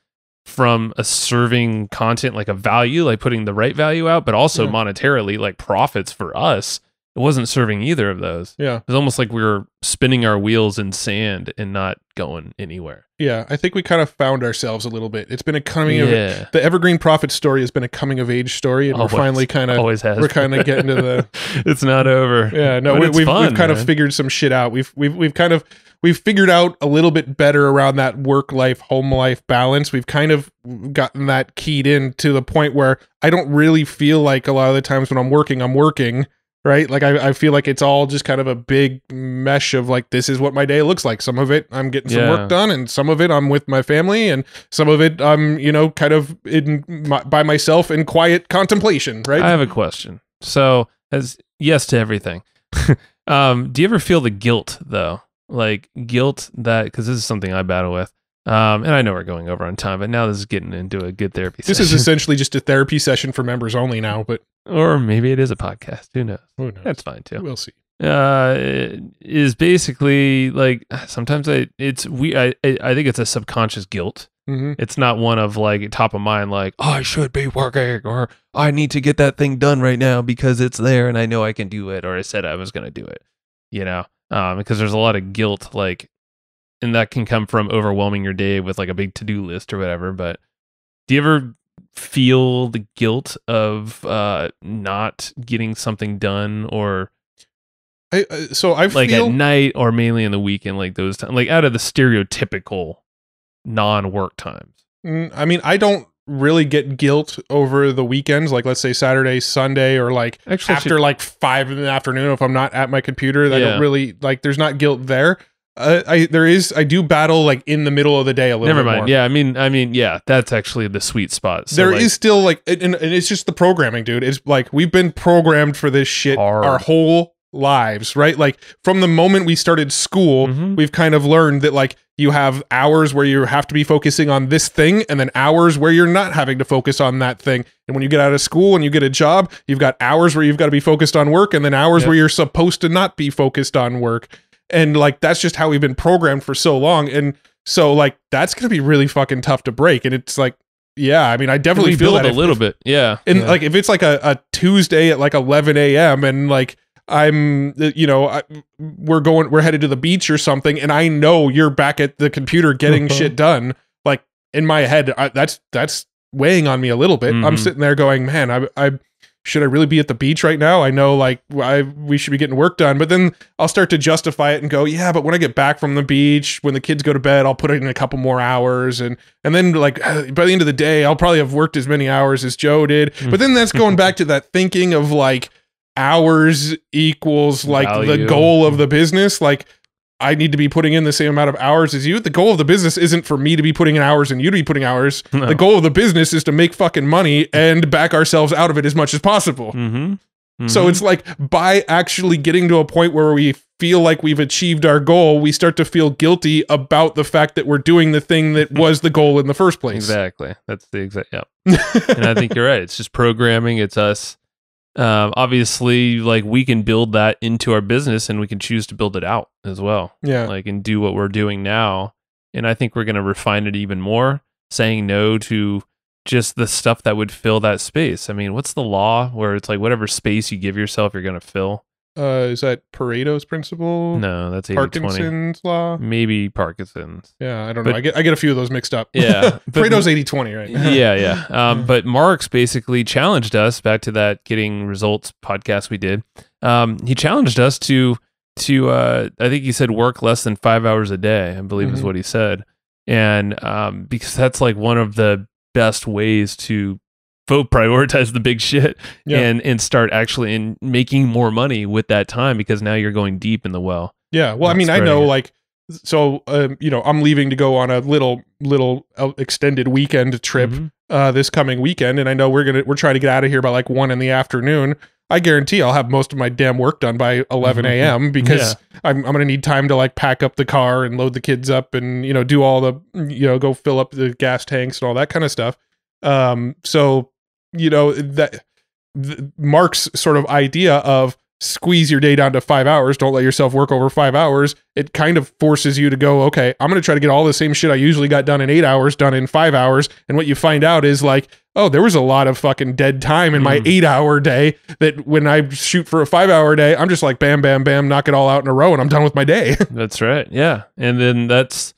from a serving content, like a value, like putting the right value out, but also monetarily, like profits for us. It wasn't serving either of those. Yeah. It was almost like we were spinning our wheels in sand and not going anywhere. Yeah, I think we kind of found ourselves a little bit. It's been a the Evergreen Profit story has been a coming of age story, and we're finally kind of getting to the. It's not over. Yeah, no, we've kind of figured some shit out. We've figured out a little bit better around that work life home life balance. We've kind of gotten that keyed in to the point where I don't really feel like a lot of the times when I'm working. Right? Like I feel like it's all just kind of a big mesh of like, this is what my day looks like. Some of it I'm getting some work done, and some of it I'm with my family, and some of it I'm, kind of by myself in quiet contemplation, right? I have a question. So as yes to everything. Do you ever feel the guilt though? Like guilt because this is something I battle with. And I know we're going over on time, but now this is getting into a good therapy session. This is essentially just a therapy session for members only now, but... Or maybe it is a podcast. Who knows? That's fine too. We'll see. It is basically like sometimes I think it's a subconscious guilt. Mm-hmm. It's not one of like top of mind, like, oh, I should be working, or I need to get that thing done right now because it's there and I know I can do it, or I said I was going to do it, because there's a lot of guilt, like, and that can come from overwhelming your day with like a big to-do list or whatever. But do you ever feel the guilt of not getting something done, or I like feel... at night or mainly in the weekend, like those times, like out of the stereotypical non-work times? I mean, I don't really get guilt over the weekends, like let's say Saturday, Sunday, or like after like 5 in the afternoon if I'm not at my computer. I don't really like. There's not guilt there. I do battle like in the middle of the day a little. Never bit mind. more. Yeah, I mean, yeah, that's actually the sweet spot. So there is still like, and it's just the programming, dude. It's like we've been programmed for this shit our whole lives, right? Like from the moment we started school, we've kind of learned that like you have hours where you have to be focusing on this thing, and then hours where you're not having to focus on that thing. And when you get out of school and you get a job, you've got hours where you've got to be focused on work, and then hours where you're supposed to not be focused on work. And like that's just how we've been programmed for so long. And so like that's gonna be really fucking tough to break. And it's like, yeah, I mean, I definitely feel that a little bit. Yeah. And like if it's like a Tuesday at like 11 a.m. and like I'm we're headed to the beach or something, and I know you're back at the computer getting shit done, like in my head, that's weighing on me a little bit. I'm sitting there going, man, I should I really be at the beach right now? I know like we should be getting work done, but then I'll start to justify it and go, yeah, but when I get back from the beach, when the kids go to bed, I'll put in a couple more hours. And then like by the end of the day, I'll probably have worked as many hours as Joe did. But then that's going back to that thinking of like hours equals like value. The goal of the business. Like I need to be putting in the same amount of hours as you. The goal of the business isn't for me to be putting in hours and you to be putting hours. No. The goal of the business is to make fucking money and back ourselves out of it as much as possible. So it's like by actually getting to a point where we feel like we've achieved our goal, we start to feel guilty about the fact that we're doing the thing that was the goal in the first place. Exactly. That's the exact, And I think you're right. It's just programming. It's us. Obviously, like we can build that into our business, and we can choose to build it out as well. Yeah. Like and do what we're doing now. And I think we're going to refine it even more, saying no to just the stuff that would fill that space. I mean, what's the law where it's like whatever space you give yourself, you're going to fill? Is that Pareto's principle? No, that's 80/20. Parkinson's law? Maybe Parkinson's. Yeah, I don't know. I get a few of those mixed up. Yeah. Pareto's 80/20, right? Yeah. But Marx basically challenged us back to that Getting Results podcast we did. He challenged us to I think he said work less than 5 hours a day, I believe is what he said. And because that's like one of the best ways to prioritize the big shit and start actually in making more money with that time, because now you're going deep in the well. Yeah. Well, I mean, I know like, so, I'm leaving to go on a little extended weekend trip this coming weekend, and I know we're trying to get out of here by like 1 p.m. I guarantee I'll have most of my damn work done by 11 a.m. because I'm going to need time to like pack up the car and load the kids up and, do all the, go fill up the gas tanks and all that kind of stuff. So, Mark's sort of idea of squeeze your day down to 5 hours, don't let yourself work over 5 hours, it kind of forces you to go, okay, I'm going to try to get all the same shit I usually got done in 8 hours done in 5 hours. And what you find out is like, oh, there was a lot of fucking dead time in my 8-hour day that when I shoot for a 5-hour day, I'm just like, bam, bam, bam, knock it all out in a row and I'm done with my day. That's right. Yeah. And then that's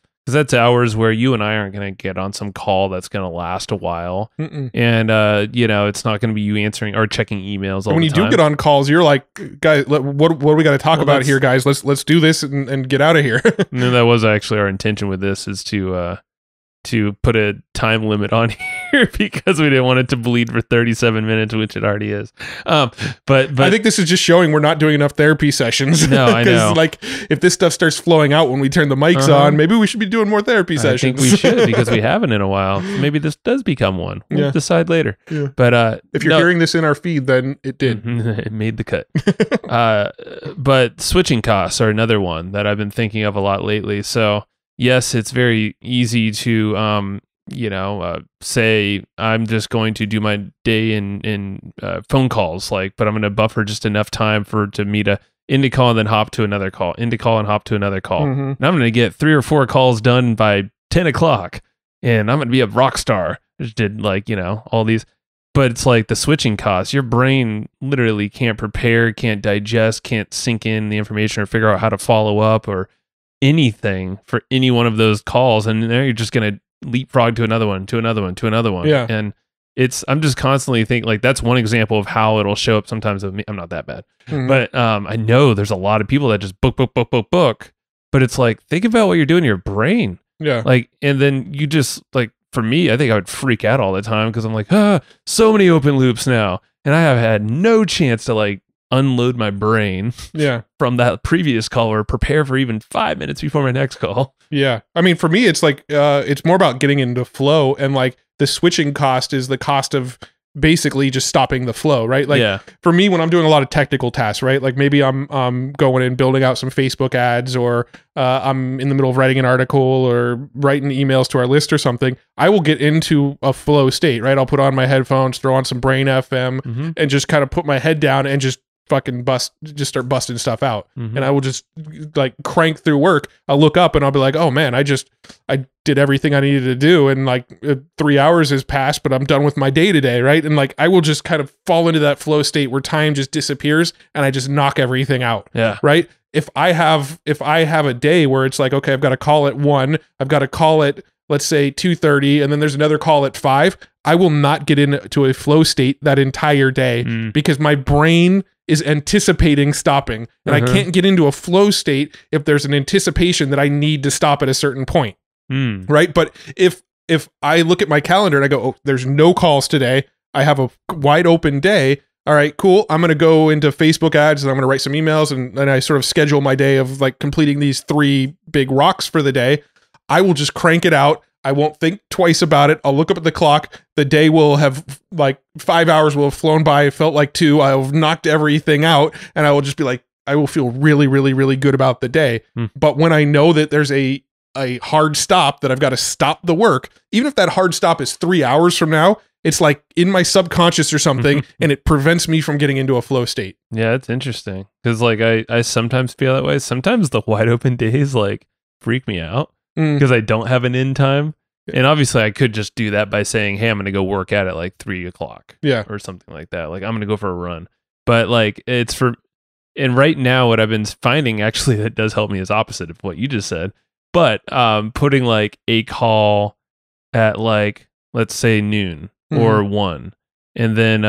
hours where you and I aren't going to get on some call that's going to last a while. And, it's not going to be you answering or checking emails all when the you time. do get on calls, you're like, guys, what do we got to talk about here, guys? Let's do this and get out of here. And that was actually our intention with this, is to put a time limit on here because we didn't want it to bleed for 37 minutes, which it already is. But I think this is just showing we're not doing enough therapy sessions. No, I know. Like if this stuff starts flowing out when we turn the mics on, maybe we should be doing more therapy sessions. I think we should because we haven't in a while. Maybe this does become one. We'll decide later. Yeah. But if you're hearing this in our feed, then it did. It made the cut. But switching costs are another one that I've been thinking of a lot lately. So yes, it's very easy to, say I'm just going to do my day in phone calls, but I'm going to buffer just enough time to meet a indie call and then hop to another call, indie call and hop to another call. And I'm going to get 3 or 4 calls done by 10 o'clock and I'm going to be a rock star. Just did all these, but it's like the switching costs. Your brain literally can't prepare, can't digest, can't sink in the information or figure out how to follow up or anything for any one of those calls, and now you're just gonna leapfrog to another one, to another one, to another one. Yeah. And I'm just constantly thinking that's one example of how it'll show up sometimes with me. I'm not that bad, but I know there's a lot of people that just book, but it's like, think about what you're doing in your brain. Yeah. And then you just for me, I think I would freak out all the time because I'm like, so many open loops now, and I have had no chance to unload my brain from that previous call or prepare for even 5 minutes before my next call. Yeah. I mean, for me, it's it's more about getting into flow, and the switching cost is the cost of basically just stopping the flow, right? For me, when I'm doing a lot of technical tasks, right? Maybe I'm going and building out some Facebook ads, or I'm in the middle of writing an article or writing emails to our list or something. I will get into a flow state, right? I'll put on my headphones, throw on some Brain FM, and just kind of put my head down and just fucking start busting stuff out. And I will just crank through work. I'll look up and I'll be like, oh man, I did everything I needed to do, and 3 hours has passed, but I'm done with my day today, right? And I will just kind of fall into that flow state where time just disappears and I just knock everything out. Yeah. Right? If I have a day where it's okay, I've got a call at 1, I've got a call at, let's say, 2:30, and then there's another call at 5, I will not get into a flow state that entire day because my brain is anticipating stopping, and I can't get into a flow state if there's an anticipation that I need to stop at a certain point. Right? But if I look at my calendar and I go, oh, there's no calls today, I have a wide open day. All right, cool. I'm going to go into Facebook ads and I'm going to write some emails, and I sort of schedule my day of completing these 3 big rocks for the day. I will just crank it out. I won't think twice about it. I'll look up at the clock. The day will have 5 hours will have flown by. It felt like 2. I'll have knocked everything out, and I will just be I will feel really, really, really good about the day. But when I know that there's a hard stop, that I've got to stop the work, even if that hard stop is 3 hours from now, it's in my subconscious or something, and it prevents me from getting into a flow state. Yeah, it's interesting because I sometimes feel that way. Sometimes the wide open days freak me out because I don't have an end time. And obviously I could just do that by saying, hey, I'm going to go work out at 3 o'clock or something like that. I'm going to go for a run. But and right now what I've been finding actually that does help me is opposite of what you just said. But putting a call at let's say noon or 1, and then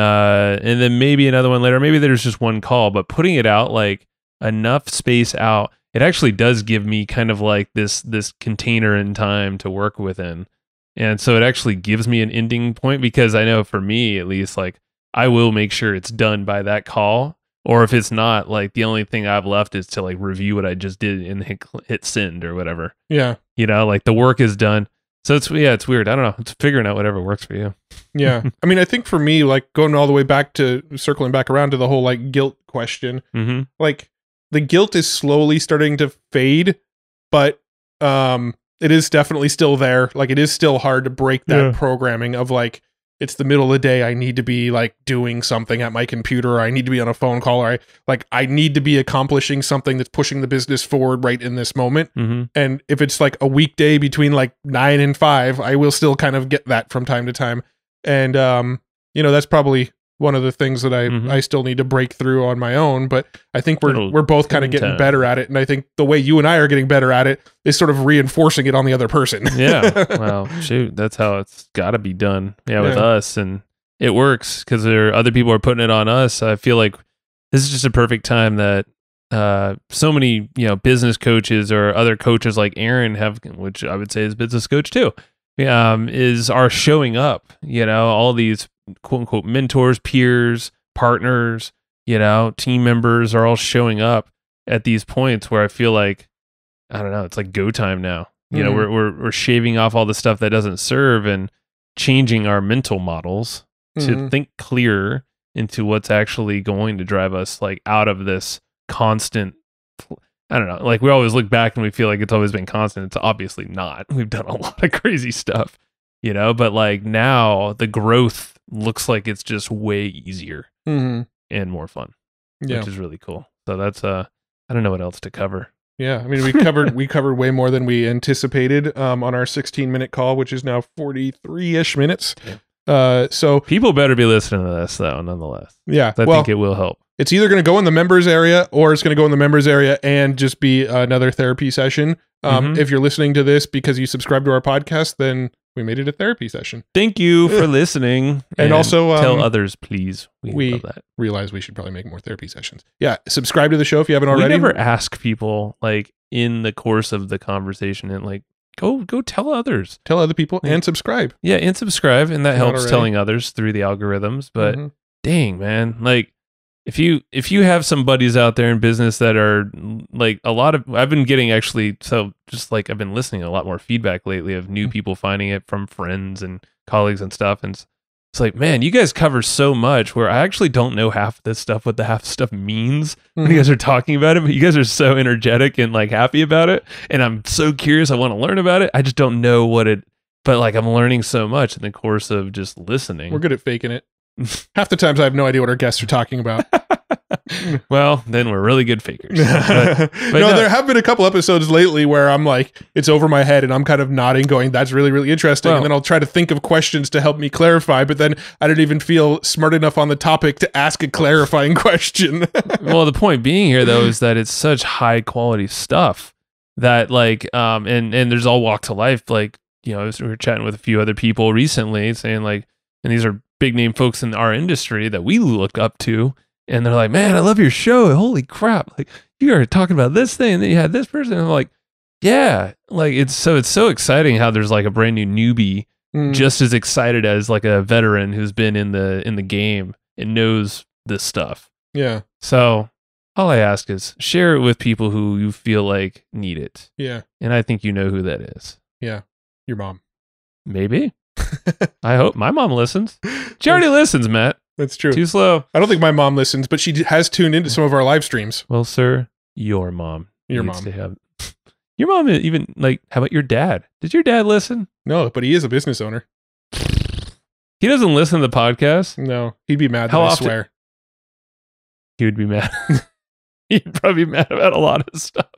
maybe another one later. Maybe there's just one call, but putting it out enough space out, it actually does give me kind of this container in time to work within. And so it actually gives me an ending point, because I know for me, at least, I will make sure it's done by that call. Or if it's not, the only thing I've left is to review what I just did and hit send or whatever. Yeah. The work is done. So it's weird. I don't know. It's figuring out whatever works for you. Yeah. I mean, I think for me, like going all the way back to circling back around to the whole like guilt question, Mm-hmm. like the guilt is slowly starting to fade, but it is definitely still there. Like it is still hard to break that programming of like, it's the middle of the day. I need to be like doing something at my computer. Or I need to be on a phone call. Or I need to be accomplishing something that's pushing the business forward right in this moment. Mm-hmm. And if it's like a weekday between like 9 and 5, I will still kind of get that from time to time. And, that's probably one of the things that I still need to break through on my own. But I think we're both kind of getting better at it. And I think the way you and I are getting better at it is sort of reinforcing it on the other person. Yeah. Well, shoot, that's how it's got to be done. Yeah, with us, and it works because other people are putting it on us. I feel like this is just a perfect time that so many business coaches or other coaches like Aaron have, which I would say is business coach too, are showing up. All these quote unquote mentors, peers, partners, team members are all showing up at these points where I feel like, I don't know, it's like go time now. We're shaving off all the stuff that doesn't serve and changing our mental models to think clearer into what's actually going to drive us like out of this constant, I don't know, like we always look back and we feel like it's always been constant. It's obviously not. We've done a lot of crazy stuff, but like now the growth looks like it's just way easier and more fun, which is really cool. So that's I don't know what else to cover. Yeah, I mean we covered way more than we anticipated on our 16-minute call, which is now 43-ish minutes. So people better be listening to this though, nonetheless. Yeah, I think it will help. It's either going to go in the members area or it's going to go in the members area and just be another therapy session. If you're listening to this because you subscribe to our podcast, then we made it a therapy session. Thank you for listening. And also tell others, please. We love that. Realize we should probably make more therapy sessions. Yeah. Subscribe to the show if you haven't already. We never ask people like in the course of the conversation and like, go tell others. Tell other people and subscribe. Yeah. And subscribe. And that helps telling others through the algorithms. But dang, man, like, If you have some buddies out there in business that are like I've been getting actually, so just like I've been listening to a lot more feedback lately of new people finding it from friends and colleagues and stuff. And it's like, man, you guys cover so much where I actually don't know half this stuff, what the half stuff means when you guys are talking about it, but you guys are so energetic and like happy about it. And I'm so curious. I want to learn about it. I just don't know but like I'm learning so much in the course of just listening. We're good at faking it. Half the times I have no idea what our guests are talking about. Well, then we're really good fakers. But no, there have been a couple episodes lately where I'm like, it's over my head and I'm kind of nodding, going, that's really, really interesting. And then I'll try to think of questions to help me clarify, but then I don't even feel smart enough on the topic to ask a clarifying question. Well, the point being here, though, is that it's such high quality stuff that like, and there's all walks of life. Like, we were chatting with a few other people recently saying like, and these are big name folks in our industry that we look up to. And they're like, man, I love your show. Holy crap. Like you are talking about this thing and then you had this person. And I'm like, yeah, like it's so exciting how there's like a brand new newbie just as excited as like a veteran who's been in the game and knows this stuff. Yeah. So all I ask is share it with people who you feel like need it. Yeah. And I think you know who that is. Yeah. Your mom. Maybe. I hope my mom listens. She already listens, Matt. That's true. Too slow. I don't think my mom listens, but she has tuned into some of our live streams. Well, sir, your mom. Your needs mom. To have, your mom even like, how about your dad? Did your dad listen? No, but he is a business owner. He doesn't listen to the podcast. No, he'd be mad. How I often? swear. He would be mad. He'd probably be mad about a lot of stuff.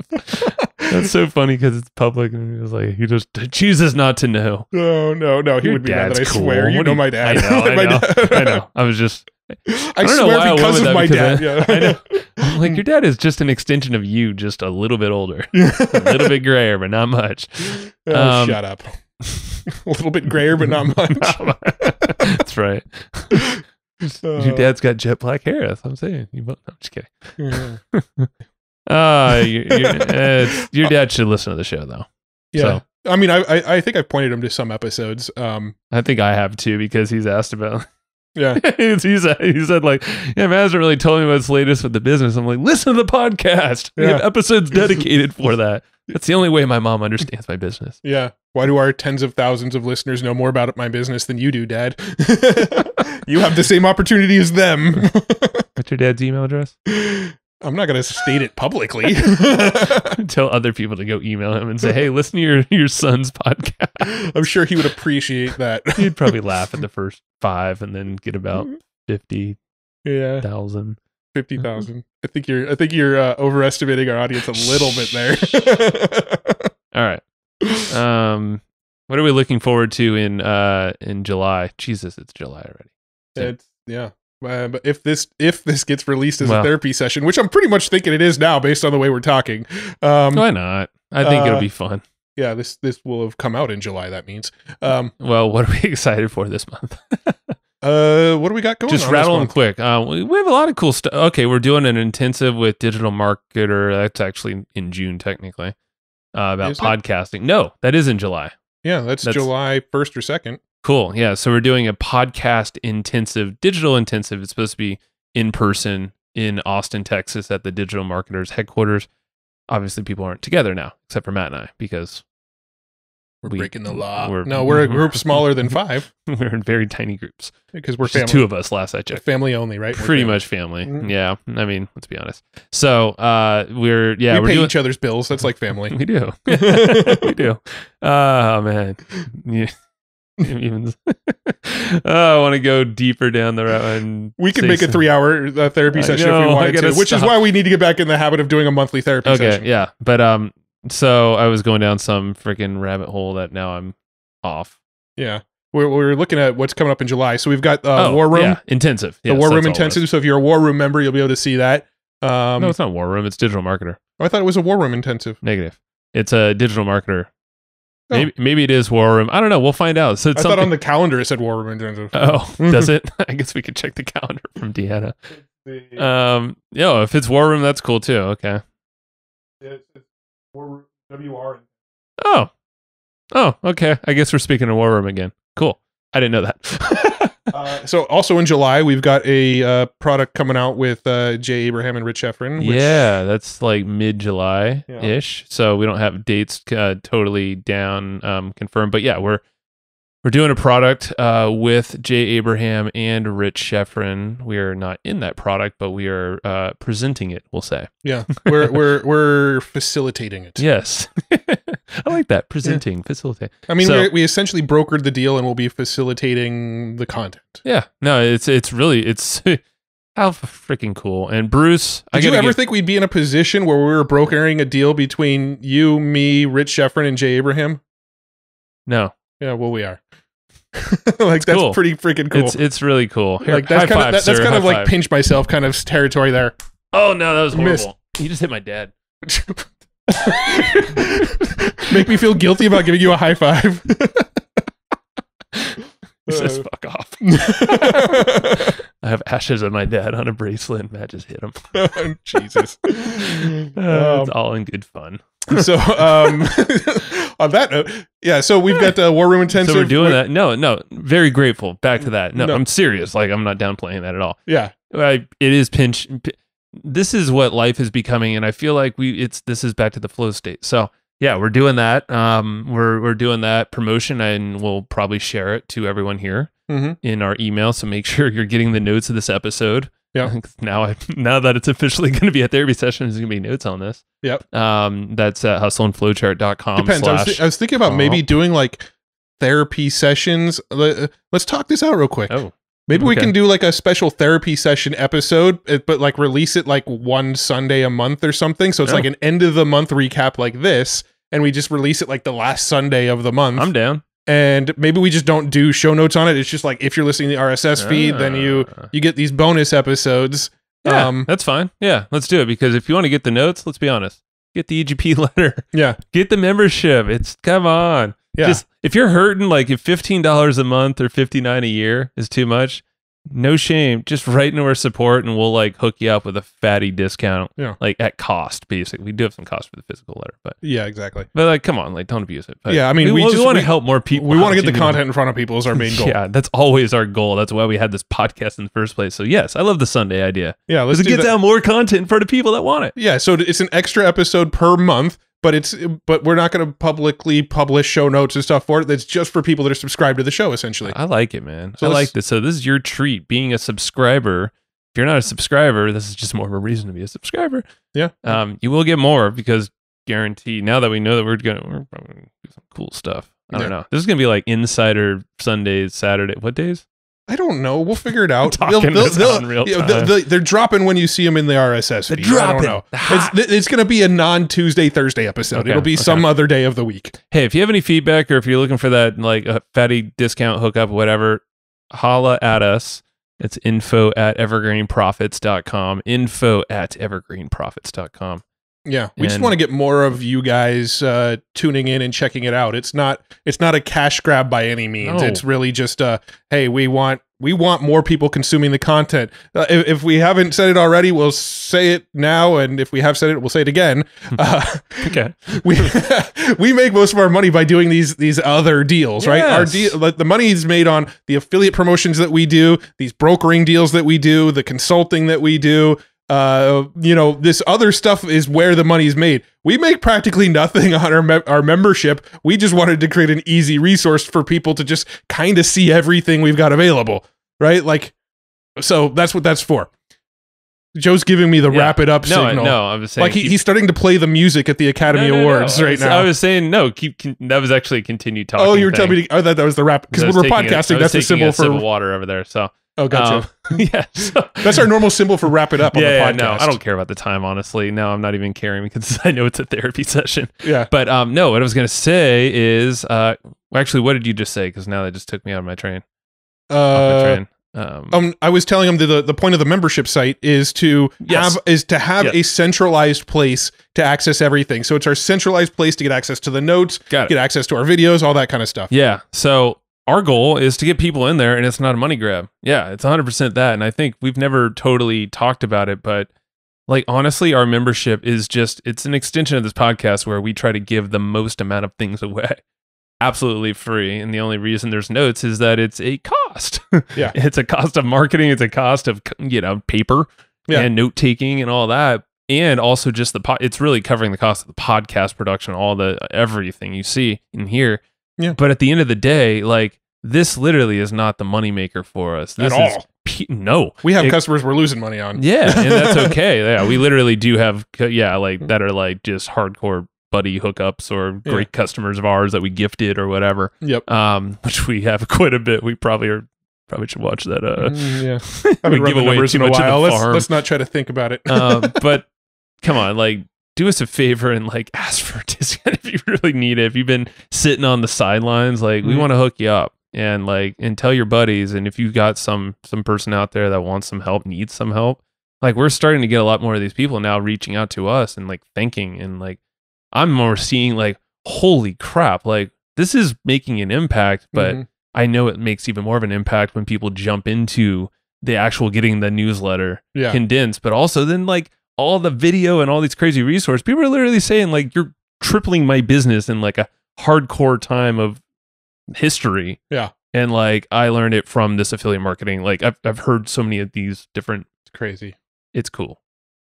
That's so funny because it's public and he was like, he just chooses not to know. No. He Your would be mad that I dad's cool. swear. You know my dad. I know. I was just... I don't know swear why I because went with of that, my because dad. I know. I'm like, your dad is just an extension of you, just a little bit older. A little bit grayer, but not much. Shut up. A little bit grayer, but not much. That's right. Your dad's got jet black hair. That's what I'm saying. No, I'm just kidding. Your dad should listen to the show, though. Yeah. So, I mean, I think I've pointed him to some episodes. I think I have too, because he's asked about Yeah. he said like, yeah, Matt hasn't really told me what's latest with the business. I'm like, listen to the podcast. We have episodes dedicated for that. That's the only way my mom understands my business. Yeah. Why do our tens of thousands of listeners know more about my business than you do, Dad? You have the same opportunity as them. What's your dad's email address? I'm not going to state it publicly. Tell other people to go email him and say, hey, listen to your son's podcast. I'm sure he would appreciate that. He'd probably laugh at the first 5 and then get about 50,000. Yeah. 50,000. I think you're overestimating our audience a little bit there. All right. What are we looking forward to in July? Jesus, it's July already. Yeah. But if this gets released as a therapy session, which I'm pretty much thinking it is now based on the way we're talking. Why not? I think it'll be fun. Yeah, this will have come out in July, that means. Well, what are we excited for this month? What do we got going on? Just rattle them quick. We have a lot of cool stuff. Okay, we're doing an intensive with Digital Marketer. That's actually in June, technically, about podcasting. No, that is in July. Yeah, that's July 1st or 2nd. Cool. Yeah, so we're doing a podcast intensive, digital intensive. It's supposed to be in person in Austin, Texas at the Digital Marketers headquarters. Obviously, people aren't together now, except for Matt and I, because we're breaking the law. We're a group smaller than 5. We're in very tiny groups. Because we're family. 2 of us, last I checked. Family only, right? Pretty much family. Mm-hmm. Yeah. I mean, let's be honest. So we're we pay doing each other's bills. That's like family. We do. We do. Oh man. Yeah. Even I want to go deeper down the road. And we can make a 3-hour therapy session if we wanted to, which is why we need to get back in the habit of doing a monthly therapy session. Okay, yeah. But so I was going down some freaking rabbit hole that now I'm off. Yeah. We're looking at what's coming up in July. So we've got War Room. Yeah, intensive. The War Room intensive. So if you're a War Room member, you'll be able to see that. No, it's not War Room. It's Digital Marketer. Oh, I thought it was a War Room intensive. Negative. It's a Digital Marketer. Oh. Maybe it is War Room. I don't know. We'll find out. So I thought on the calendar it said War Room intensive. Oh, does it? I guess we could check the calendar from Deanna. If it's War Room, that's cool too. Okay. Yeah, it's War Room WR. Oh, okay. I guess we're speaking of War Room again. Cool. I didn't know that. So also in July, we've got a product coming out with Jay Abraham and Rich Heffron. Yeah, that's like mid-July-ish. Yeah. So we don't have dates totally down confirmed. But yeah, we're doing a product with Jay Abraham and Rich Heffron. We are not in that product, but we are presenting it, we'll say. Yeah, we're facilitating it. Yes. I like that. Presenting, facilitate. I mean, we essentially brokered the deal and we'll be facilitating the content. Yeah. No, it's how freaking cool. And Bruce, did you ever think we'd be in a position where we were brokering a deal between you, me, Rich Heffron, and Jay Abraham? No. Yeah, well, we are. Like, that's cool. Pretty freaking cool. It's really cool. Here, like that's kind of like pinch myself kind of territory there. Oh no, that was horrible. Missed. You just hit my dad. Make me feel guilty about giving you a high five. Just fuck off. I have ashes of my dad on a bracelet and Matt just hit him. Jesus. It's all in good fun. So on that note, yeah, so we've got War Room Intensive. So we're doing that. No, very grateful. Back to that. No, I'm serious. Like, I'm not downplaying that at all. Yeah. It is this is what life is becoming, and I feel like this is back to the flow state. So yeah, we're doing that. We're doing that promotion, and we'll probably share it to everyone here in our email. So make sure you're getting the notes of this episode. Yeah. Now that it's officially going to be a therapy session, there's going to be notes on this. Yep. That's at hustleandflowchart.com. Depends. I was thinking about maybe doing like therapy sessions. Let's talk this out real quick. Oh. Maybe we can do like a special therapy session episode, but like release it like one Sunday a month or something. So it's like an end of the month recap like this, and we just release it like the last Sunday of the month. I'm down. And maybe we just don't do show notes on it. It's just like if you're listening to the RSS feed, then you get these bonus episodes. Yeah, that's fine. Yeah, let's do it, because if you want to get the notes, let's be honest, get the EGP letter. Yeah, get the membership. Come on. Yeah. Just if you're hurting, like if $15 a month or $59 a year is too much, no shame. Just write into our support and we'll like hook you up with a fatty discount. Yeah. Like at cost, basically. We do have some cost for the physical letter, but Yeah, exactly. like, come on, like, don't abuse it. But Yeah, I mean, we want to we- help more people. We want to out, get the you know? content in front of people is our main goal. Yeah, that's always our goal. That's why we had this podcast in the first place. So yes, I love the Sunday idea. Yeah, let's Because it do gets that. out more content in front of people that want it. Yeah, so it's an extra episode per month, but we're not going to publicly publish show notes and stuff for it. That's just for people that are subscribed to the show, essentially. I like it, man. So I let's- like this. So this is your treat, being a subscriber. If you're not a subscriber, this is just more of a reason to be a subscriber. Yeah. You will get more because guarantee. Now that we know that we're probably gonna do some cool stuff. I don't know. This is gonna be like Insider Sundays, Saturday. What days? I don't know. We'll figure it out. Talking this out in real time. They're dropping when you see them in the RSS feed. They're I don't dropping. know. It's going to be a non-Tuesday, Thursday episode. Okay, It'll be some other day of the week. Hey, if you have any feedback or if you're looking for that like a fatty discount hookup, whatever, holla at us. It's info@evergreenprofits.com. Info@evergreenprofits.com. Yeah, we just And- want to get more of you guys tuning in and checking it out. It's not a cash grab by any means. No. It's really just hey, we want more people consuming the content. If we haven't said it already, we'll say it now, and if we have said it, we'll say it again. Okay. We make most of our money by doing these other deals, right? Our Yes. the money is made on the affiliate promotions that we do, these brokering deals that we do, the consulting that we do. This other stuff is where the money's made. We make practically nothing on our membership. We just wanted to create an easy resource for people to just kind of see everything we've got available, right? Like, so that's what that's for. Joe's giving me the wrap it up signal. No, I was saying Like he's starting to play the music at the Academy Awards right now. I was saying no. That was actually continue talking. Oh, you were telling me. I thought that was the rap because when we're podcasting, that's a symbol for water over there. So. Oh, gotcha. Yeah, so, That's our normal symbol for wrap it up on the podcast. No, I don't care about the time, honestly. No, I'm not even caring because I know it's a therapy session. Yeah. But no, what I was going to say is, actually, what did you just say? Because now that just took me out of my train. Off my train. I was telling him the point of the membership site is to have a centralized place to access everything. So it's our centralized place to get access to the notes, get access to our videos, all that kind of stuff. Yeah. So our goal is to get people in there, and it's not a money grab. Yeah, it's 100% that. And I think we've never totally talked about it, but like honestly, our membership is it's an extension of this podcast where we try to give the most amount of things away. Absolutely free. And the only reason there's notes is that it's a cost. Yeah. It's a cost of marketing. It's a cost of, paper and note taking and all that. And also just it's really covering the cost of the podcast production, everything you see in here. Yeah. But at the end of the day, like this literally is not the moneymaker for us. This At all. No. We have customers we're losing money on. Yeah. And that's okay. Yeah. We literally do have, that are like just hardcore buddy hookups or great customers of ours that we gifted or whatever. Yep. Which we have quite a bit. We probably should watch that. I we give away numbers too in a much of while. the farm. Let's not try to think about it. But come on, like do us a favor and like ask for a discount if you really need it. If you've been sitting on the sidelines, like we want to hook you up and tell your buddies. And if you got some person out there that wants some help, needs some help, like we're starting to get a lot more of these people now reaching out to us and like thanking and like I'm more seeing like, holy crap, like this is making an impact, but I know it makes even more of an impact when people jump into the actual getting the newsletter condensed, but also then like all the video and all these crazy resources. People are literally saying like, you're tripling my business in like a hardcore time of history. Yeah. And like, I learned it from this affiliate marketing. Like I've heard so many of these different, It's crazy. It's cool.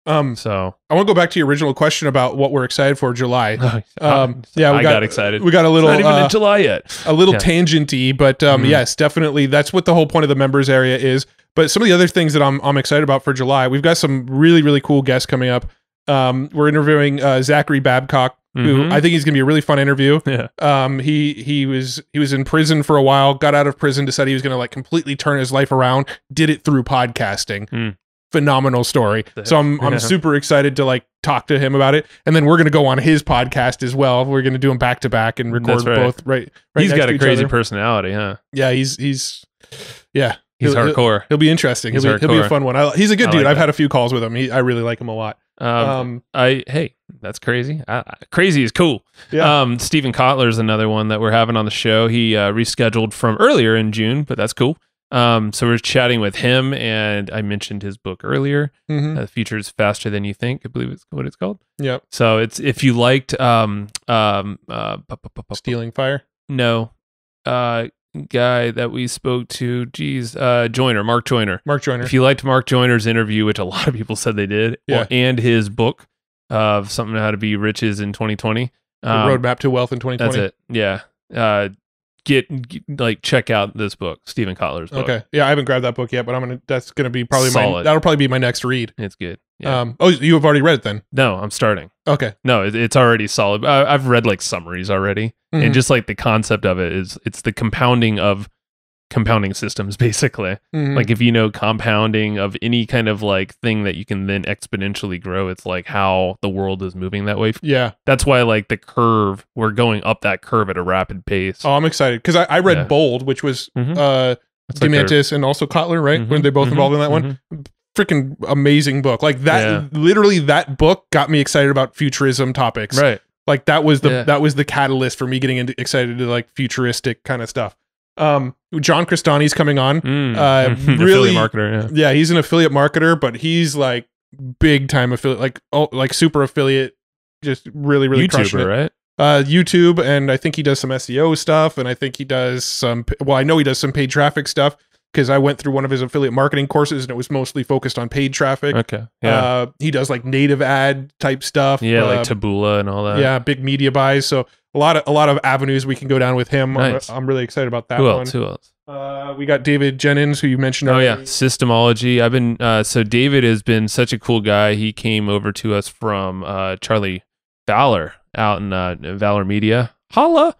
So I want to go back to your original question about what we're excited for July. I got excited. We got a little, it's not even in July yet. A little tangenty, but yes, definitely. That's what the whole point of the members area is. But some of the other things that I'm excited about for July, we've got some really, really cool guests coming up. We're interviewing Zachary Babcock, who I think he's going to be a really fun interview. Yeah. He was in prison for a while, got out of prison, decided he was going to like completely turn his life around, did it through podcasting. Phenomenal story. So I'm super excited to like talk to him about it. And then we're going to go on his podcast as well. We're going to do them back to back and record both. Right. He's next got to a each crazy other. personality, huh? Yeah. He's hardcore. He'll be interesting. He'll be a fun one. He's a good dude. I've had a few calls with him. I really like him a lot. Hey, that's crazy. Crazy is cool. Yeah. Stephen Kotler is another one that we're having on the show. He rescheduled from earlier in June, but that's cool. So we're chatting with him, and I mentioned his book earlier. Mhm. The Future is Faster Than You Think, I believe it's what it's called. Yep. So it's if you liked Stealing Fire. no guy that we spoke to, Mark Joyner. Mark Joyner. If you liked Mark Joyner's interview, which a lot of people said they did, Yeah. and his book of something how to be riches in 2020, The Roadmap to Wealth in 2020. that's it. Yeah. Check out this book, Stephen Kotler's book. Okay. Yeah, I haven't grabbed that book yet, but that's gonna be probably Solid. that'll probably be my next read. It's good. Yeah. Oh, you have already read it then? No, I'm starting. Okay. No, it's already solid. I've read like summaries already, Mhm. and just like the concept of it is, it's the compounding of compounding systems, basically. Mhm. Like if you know compounding of any kind of like thing that you can then exponentially grow, it's like how the world is moving that way. Yeah. That's why like the curve, we're going up that curve at a rapid pace. Oh, I'm excited because I read Yeah. Bold, which was Mhm. That's like DeMantis and also Kotler, right? Mhm. Weren't they both involved in that one? Freaking amazing book. Like that, Yeah. literally that book got me excited about futurism topics. Right. Like that was Yeah. the catalyst for me getting excited to like futuristic kind of stuff. John Crestani's coming on. Really Really, marketer. yeah, he's an affiliate marketer, but he's like big time affiliate, like super affiliate, just really, really crushing it. YouTuber, right? YouTube, and I think he does some SEO stuff, and I think he does some. Well, I know he does some paid traffic stuff because I went through one of his affiliate marketing courses, and it was mostly focused on paid traffic. Okay. Yeah. He does like native ad type stuff. Yeah, like Taboola and all that. yeah, big media buys. So a lot of avenues we can go down with him. Nice. I'm really excited about that Who one. else? Who else? We got David Jennings, who you mentioned. Oh yeah, already. Systemology. I've been so David has been such a cool guy. He came over to us from Charlie Fowler out in Valor Media. Holla.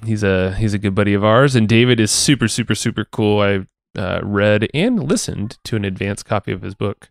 He's a good buddy of ours, and David is super cool. I read and listened to an advanced copy of his book,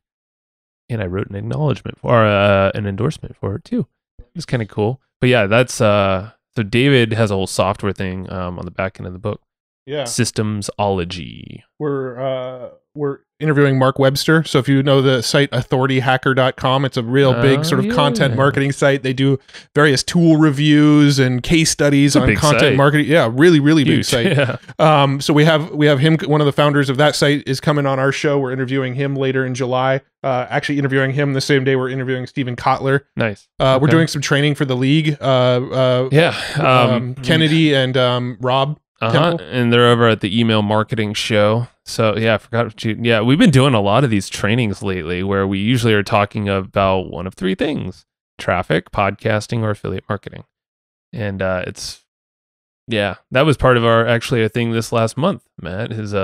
and I wrote an acknowledgement for an endorsement for it too. It was kind of cool. But yeah, that's so David has a whole software thing on the back end of the book. Yeah. Systemsology. We're interviewing Mark Webster. So if you know the site authorityhacker.com, it's a real big sort of content marketing site. They do various tool reviews and case studies on big content site. marketing. Yeah, really big Huge. site. Yeah. So we have him, one of the founders of that site, is coming on our show. We're interviewing him later in July. Actually interviewing him the same day we're interviewing Stephen Kotler. Nice. We're Okay. doing some training for the league. Kennedy and Rob. Temple. And they're over at the email marketing show. So yeah, I forgot. Yeah, we've been doing a lot of these trainings lately where we usually are talking about one of three things: traffic, podcasting, or affiliate marketing. And that was part of our thing this last month, Matt, is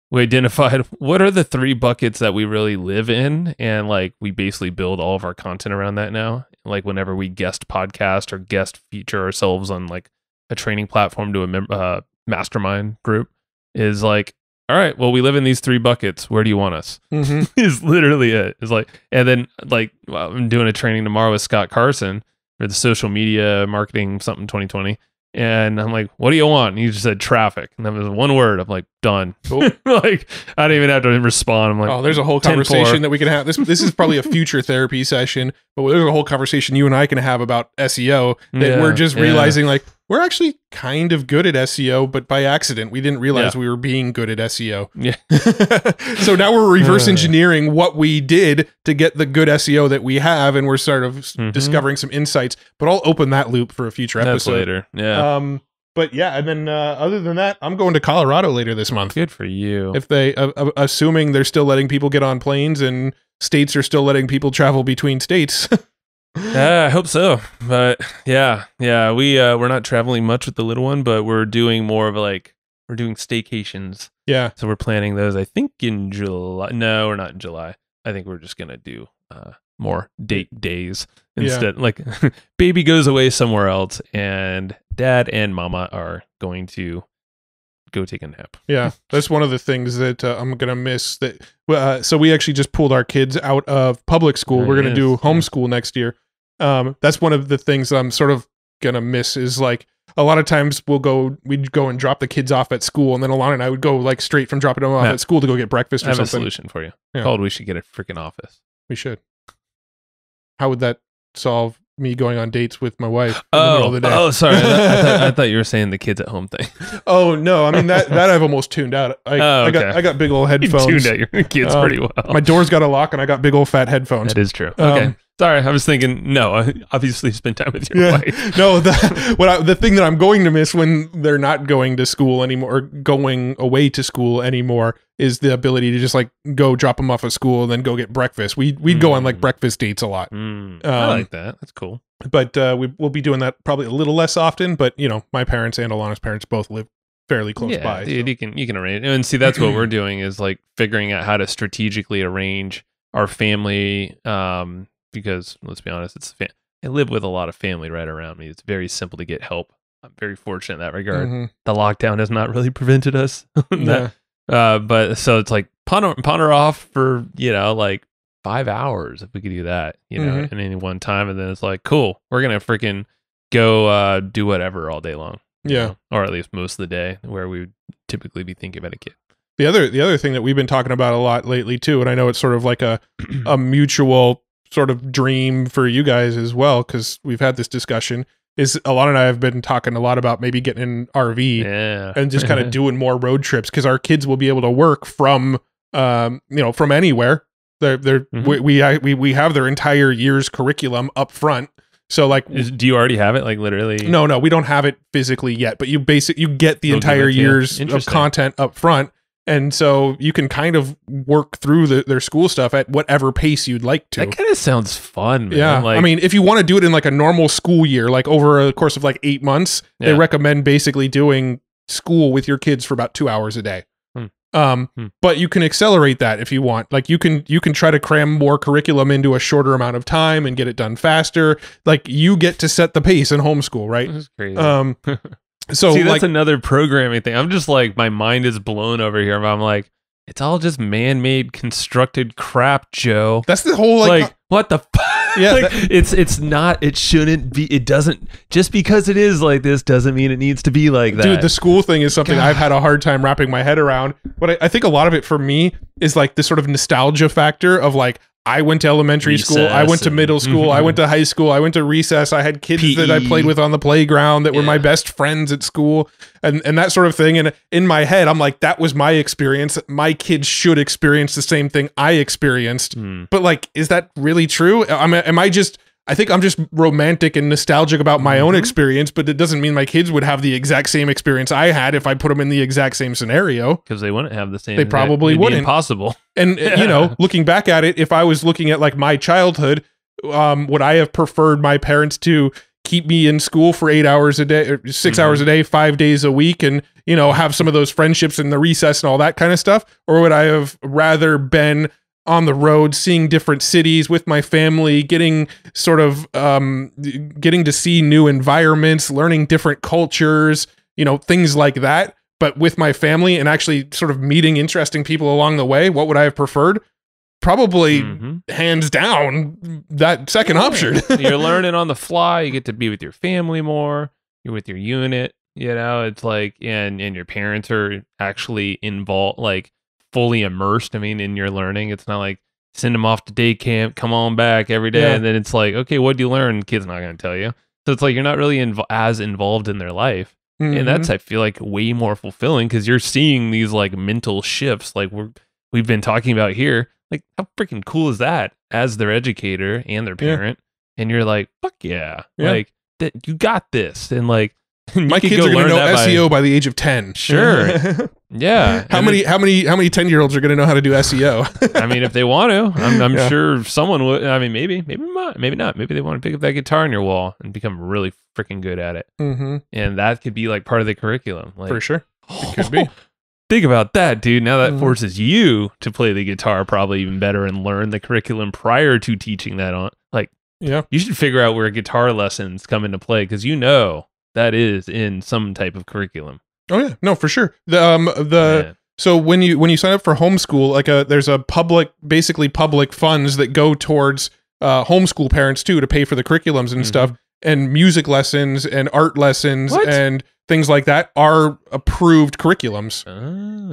we identified what are the three buckets that we really live in, and like we basically build all of our content around that now. Like whenever we guest podcast or guest feature ourselves on like a training platform to a mastermind group, is like, all right, well, we live in these three buckets. Where do you want us? Mm-hmm. Is literally it. It's like, and then like I'm doing a training tomorrow with Scott Carson for the social media marketing something 2020. And I'm like, what do you want? And he just said traffic. And that was one word. I'm like, done. Cool. Like, I didn't even have to respond. I'm like, Oh, there's a whole 10-4. conversation that we can have. This is probably a future therapy session, but there's a whole conversation you and I can have about SEO that Yeah, we're just yeah. realizing like we're actually kind of good at SEO, but by accident we didn't realize Yeah. we were being good at SEO. Yeah. So now we're reverse engineering what we did to get the good SEO that we have, and we're sort of Mhm. discovering some insights. But I'll open that loop for a future That's episode. later. Yeah. But yeah, and then other than that, I'm going to Colorado later this month. Good for you. If they, assuming they're still letting people get on planes and states are still letting people travel between states. Yeah, I hope so. But yeah, we're not traveling much with the little one, but we're doing more of like, we're doing staycations. Yeah. So we're planning those, I think, in July. No, we're not in July. I think we're just going to do more days instead. Like, baby goes away somewhere else, and dad and mama are going to go take a nap. Yeah. That's one of the things that I'm going to miss. That so we actually just pulled our kids out of public school. We're going to do homeschool next year. That's one of the things I'm sort of going to miss is like, a lot of times we'd go and drop the kids off at school, and then Alana and I would go like straight from dropping them off at school to go get breakfast I or have something. a solution for you. Yeah. Called We Should Get a Freaking Office. We should. How would that solve me going on dates with my wife in the middle of the day. Oh, sorry. I thought you were saying the kids at home thing. Oh no, I mean that I've almost tuned out. I got big old headphones. You tuned out your kids pretty well. My door's got a lock, and I got big old fat headphones. That is true. Okay. Sorry, I was thinking. No, obviously spend time with your wife. No, the thing that I'm going to miss when they're not going to school anymore, or going away to school anymore, is the ability to just like go drop them off at school and then go get breakfast. We'd go on like breakfast dates a lot. I like that. That's cool. But we'll be doing that probably a little less often. But you know, my parents and Alana's parents both live fairly close by. Dude, so. you can arrange. And see, that's what we're doing is like figuring out how to strategically arrange our family. Because let's be honest, I live with a lot of family right around me. It's very simple to get help. I'm very fortunate in that regard. The lockdown has not really prevented us. But so it's like ponder off for, you know, like 5 hours if we could do that, you know, at any one time. And then it's like, cool, we're going to freaking go do whatever all day long. Yeah. Or at least most of the day, where we would typically be thinking about a kid. The other thing that we've been talking about a lot lately too, and I know it's sort of like a mutual sort of dream for you guys as well, because we've had this discussion, is Alana and I have been talking a lot about maybe getting an RV and just kind of doing more road trips, because our kids will be able to work from from anywhere. We have their entire year's curriculum up front. So like, do you already have it? Like literally? No, we don't have it physically yet, but you get the entire year's of content up front. And so you can kind of work through their school stuff at whatever pace you'd like to. That kind of sounds fun, man. Yeah. Like, I mean, if you want to do it in like a normal school year, like over a course of like 8 months, they recommend basically doing school with your kids for about 2 hours a day. But you can accelerate that if you want. Like you can try to cram more curriculum into a shorter amount of time and get it done faster. Like you get to set the pace in homeschool, right? This is crazy. So see, that's another programming thing. I'm just like, my mind is blown over here. I'm like, it's all just man-made constructed crap, Joe. That's the whole like what the yeah, like, it's not, it shouldn't be, it doesn't, just because it is like this doesn't mean it needs to be like that. Dude, the school thing is something I've had a hard time wrapping my head around. But I think a lot of it for me is like this sort of nostalgia factor of like, I went to elementary school, I went to middle school, I went to high school, I went to recess, I had kids that I played with on the playground that were my best friends at school, and that sort of thing. And in my head, I'm like, that was my experience. My kids should experience the same thing I experienced. But like, is that really true? I think I'm just romantic and nostalgic about my own experience, but it doesn't mean my kids would have the exact same experience I had if I put them in the exact same scenario. Because they wouldn't have the same. They probably wouldn't. Impossible. And you know, looking back at it, if I was looking at like my childhood, would I have preferred my parents to keep me in school for 8 hours a day, or 6 hours a day, 5 days a week, and you know, have some of those friendships in the recess and all that kind of stuff, or would I have rather been on the road, seeing different cities with my family, getting sort of getting to see new environments, learning different cultures, you know, things like that, but with my family and actually sort of meeting interesting people along the way? What would I have preferred? Probably hands down that second option. You're learning on the fly. You get to be with your family more. You're with your unit. You know, it's like, and your parents are actually involved, like fully immersed. I mean, in your learning, it's not like send them off to day camp, come on back every day, and then it's like, okay, what do you learn? The kid's not going to tell you. So it's like you're not really as involved in their life, and that's, I feel like, way more fulfilling because you're seeing these like mental shifts, like we've been talking about here. Like, how freaking cool is that as their educator and their parent? And you're like, fuck yeah. Like that, you got this, and like. My kids are going to know SEO by the age of 10. Sure. Yeah. How many 10-year-olds are going to know how to do SEO? I mean, if they want to, I'm sure someone would. I mean, maybe not. Maybe they want to pick up that guitar on your wall and become really freaking good at it. And that could be like part of the curriculum. Like, for sure. It could be. Think about that, dude. Now that forces you to play the guitar probably even better and learn the curriculum prior to teaching that on. Like, you should figure out where guitar lessons come into play, because you know that is in some type of curriculum. Oh yeah, no, for sure. So when you sign up for homeschool, like there's a basically public funds that go towards homeschool parents too, to pay for the curriculums and stuff. and music lessons and art lessons What? and things like that are approved curriculums.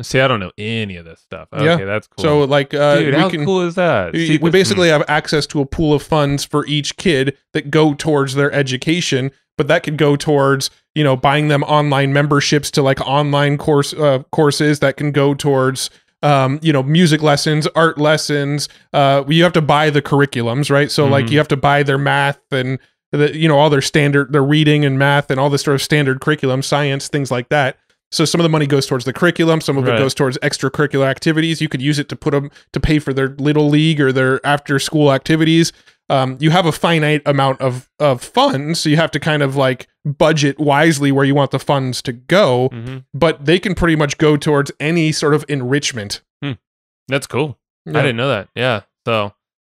See, I don't know any of this stuff. Okay, Yeah. that's cool. So like, Dude, we how can, cool is that? See, we basically have access to a pool of funds for each kid that go towards their education, but that could go towards, you know, buying them online memberships to like online courses that can go towards, you know, music lessons, art lessons. You have to buy the curriculums, right? So like you have to buy their math and you know, all their reading and math and all this sort of standard curriculum, science, things like that. So some of the money goes towards the curriculum. Some of it goes towards extracurricular activities. You could use it to put them to pay for their little league or their after school activities. You have a finite amount of funds, so you have to kind of like budget wisely where you want the funds to go, but they can pretty much go towards any sort of enrichment. That's cool. Yeah. I didn't know that. Yeah.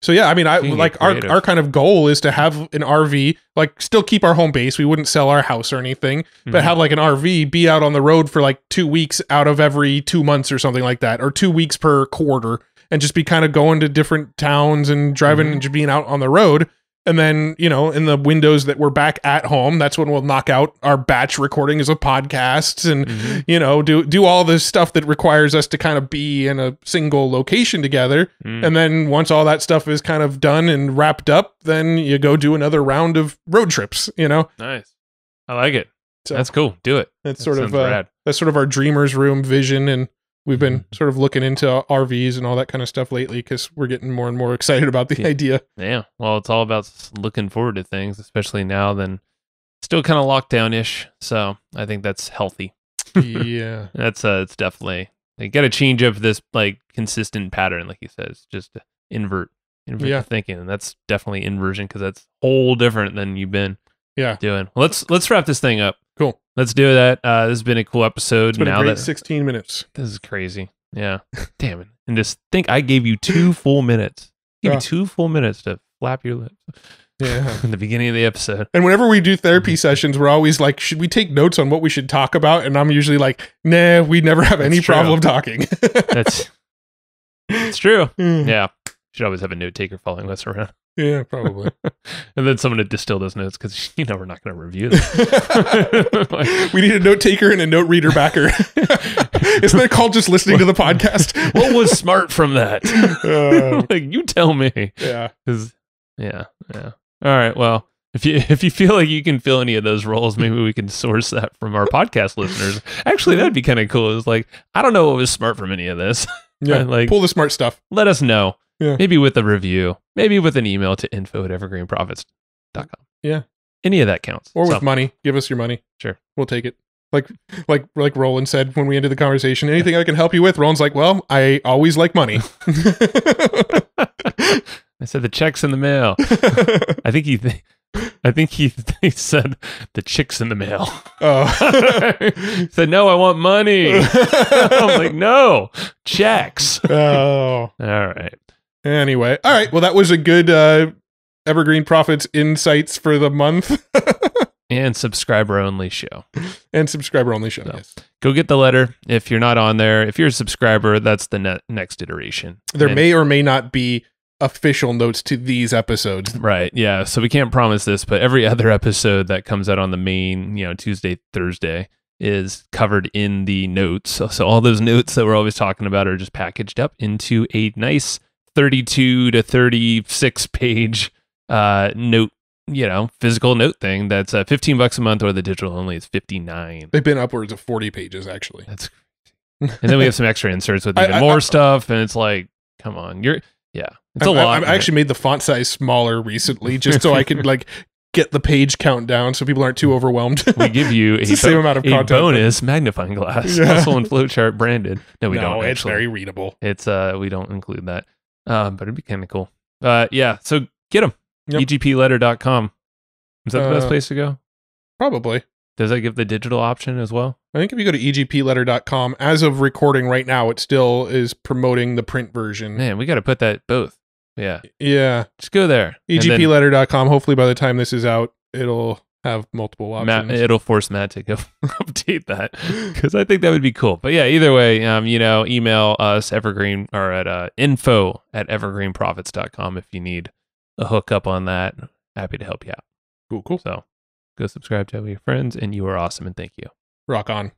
So yeah, I mean, You can like get our creative. kind of goal is to have an RV, like still keep our home base. We wouldn't sell our house or anything, but have like an RV, be out on the road for like 2 weeks out of every 2 months or something like that, or 2 weeks per quarter, and just be kind of going to different towns and driving and just being out on the road. And then, you know, in the windows that we're back at home, that's when we'll knock out our batch recordings of podcasts and, you know, do all this stuff that requires us to kind of be in a single location together. And then once all that stuff is kind of done and wrapped up, then you go do another round of road trips, you know? Nice. I like it. So That's cool. Do it. that's That sort of, sounds rad. that's sort of our dreamer's room vision. And we've been sort of looking into RVs and all that kind of stuff lately because we're getting more and more excited about the idea. Yeah. Well, it's all about looking forward to things, especially now. Then still kind of lockdown-ish, so I think that's healthy. Yeah. That's it's definitely you got to change up this like consistent pattern, like he says, just to invert Yeah. the thinking, and that's definitely inversion because that's whole different than you've been Yeah. doing. Well, let's wrap this thing up. Cool. Let's do that. This has been a cool episode. It's been now a great that 16 minutes. this is crazy, yeah. Damn it! And just think, I gave you 2 full minutes. Give Yeah. you 2 full minutes to flap your lips Yeah. in the beginning of the episode. And whenever we do therapy sessions, we're always like, should we take notes on what we should talk about? And I'm usually like, nah, we never have any That's true. problem talking. That's it's true. yeah. Yeah, should always have a note taker following us around. Yeah, probably. And then someone to distill those notes because you know we're not going to review them. We need a note taker and a note reader backer. Isn't that called just listening to the podcast? What was smart from that? Like, you tell me. Yeah. 'Cause- yeah. All right. Well, if you feel like you can fill any of those roles, maybe we can source that from our podcast listeners. Actually, that'd be kind of cool. It's like, I don't know what was smart from any of this. Yeah. Like, Pull the smart stuff. let us know. Yeah. Maybe with a review. Maybe with an email to info@evergreenprofits.com. Yeah. Any of that counts. Or with So, money. Give us your money. Sure. We'll take it. Like Roland said when we ended the conversation, anything I can help you with? Roland's like, well, I always like money. I said the check's in the mail. I think he said the chick's in the mail. Oh. He said, no, I want money. I'm like, no, checks. Oh. All right. Anyway. All right. Well, that was a good Evergreen Profits insights for the month. And subscriber only show. And subscriber only show. So. Yes. Go get the letter. If you're not on there, if you're a subscriber, that's the next iteration. There And- may or may not be official notes to these episodes. Right. Yeah. So we can't promise this, but every other episode that comes out on the main, Tuesday, Thursday is covered in the notes. So all those notes that we're always talking about are just packaged up into a nice 32 to 36 page note, physical note thing that's $15 a month, or the digital only is $59. They've been upwards of 40 pages, actually. That's crazy. And then we have some extra inserts with even more stuff. And it's like, come on, it's a lot. I actually made the font size smaller recently just so I could get the page count down so people aren't too overwhelmed. We give you It's the same amount of a content, bonus magnifying glass, Yeah. hustle and flowchart branded. No, we don't. it's Actually, very readable. it's we don't include that, but it'd be kind of cool. Yeah. So get them. Yep. EGPletter.com. Is that the best place to go? Probably. Does that give the digital option as well? I think if you go to egpletter.com, as of recording right now, it still is promoting the print version. Man, we got to put that both. Yeah. Yeah. Just go there. And then egpletter.com. Hopefully by the time this is out, it'll have multiple options. it'll force Matt to go update that, because I think that would be cool. But yeah, either way, email us Evergreen or at info@evergreenprofits.com if you need a hookup on that. Happy to help you out. Cool. So go subscribe to your friends, and you are awesome, and thank you. Rock on.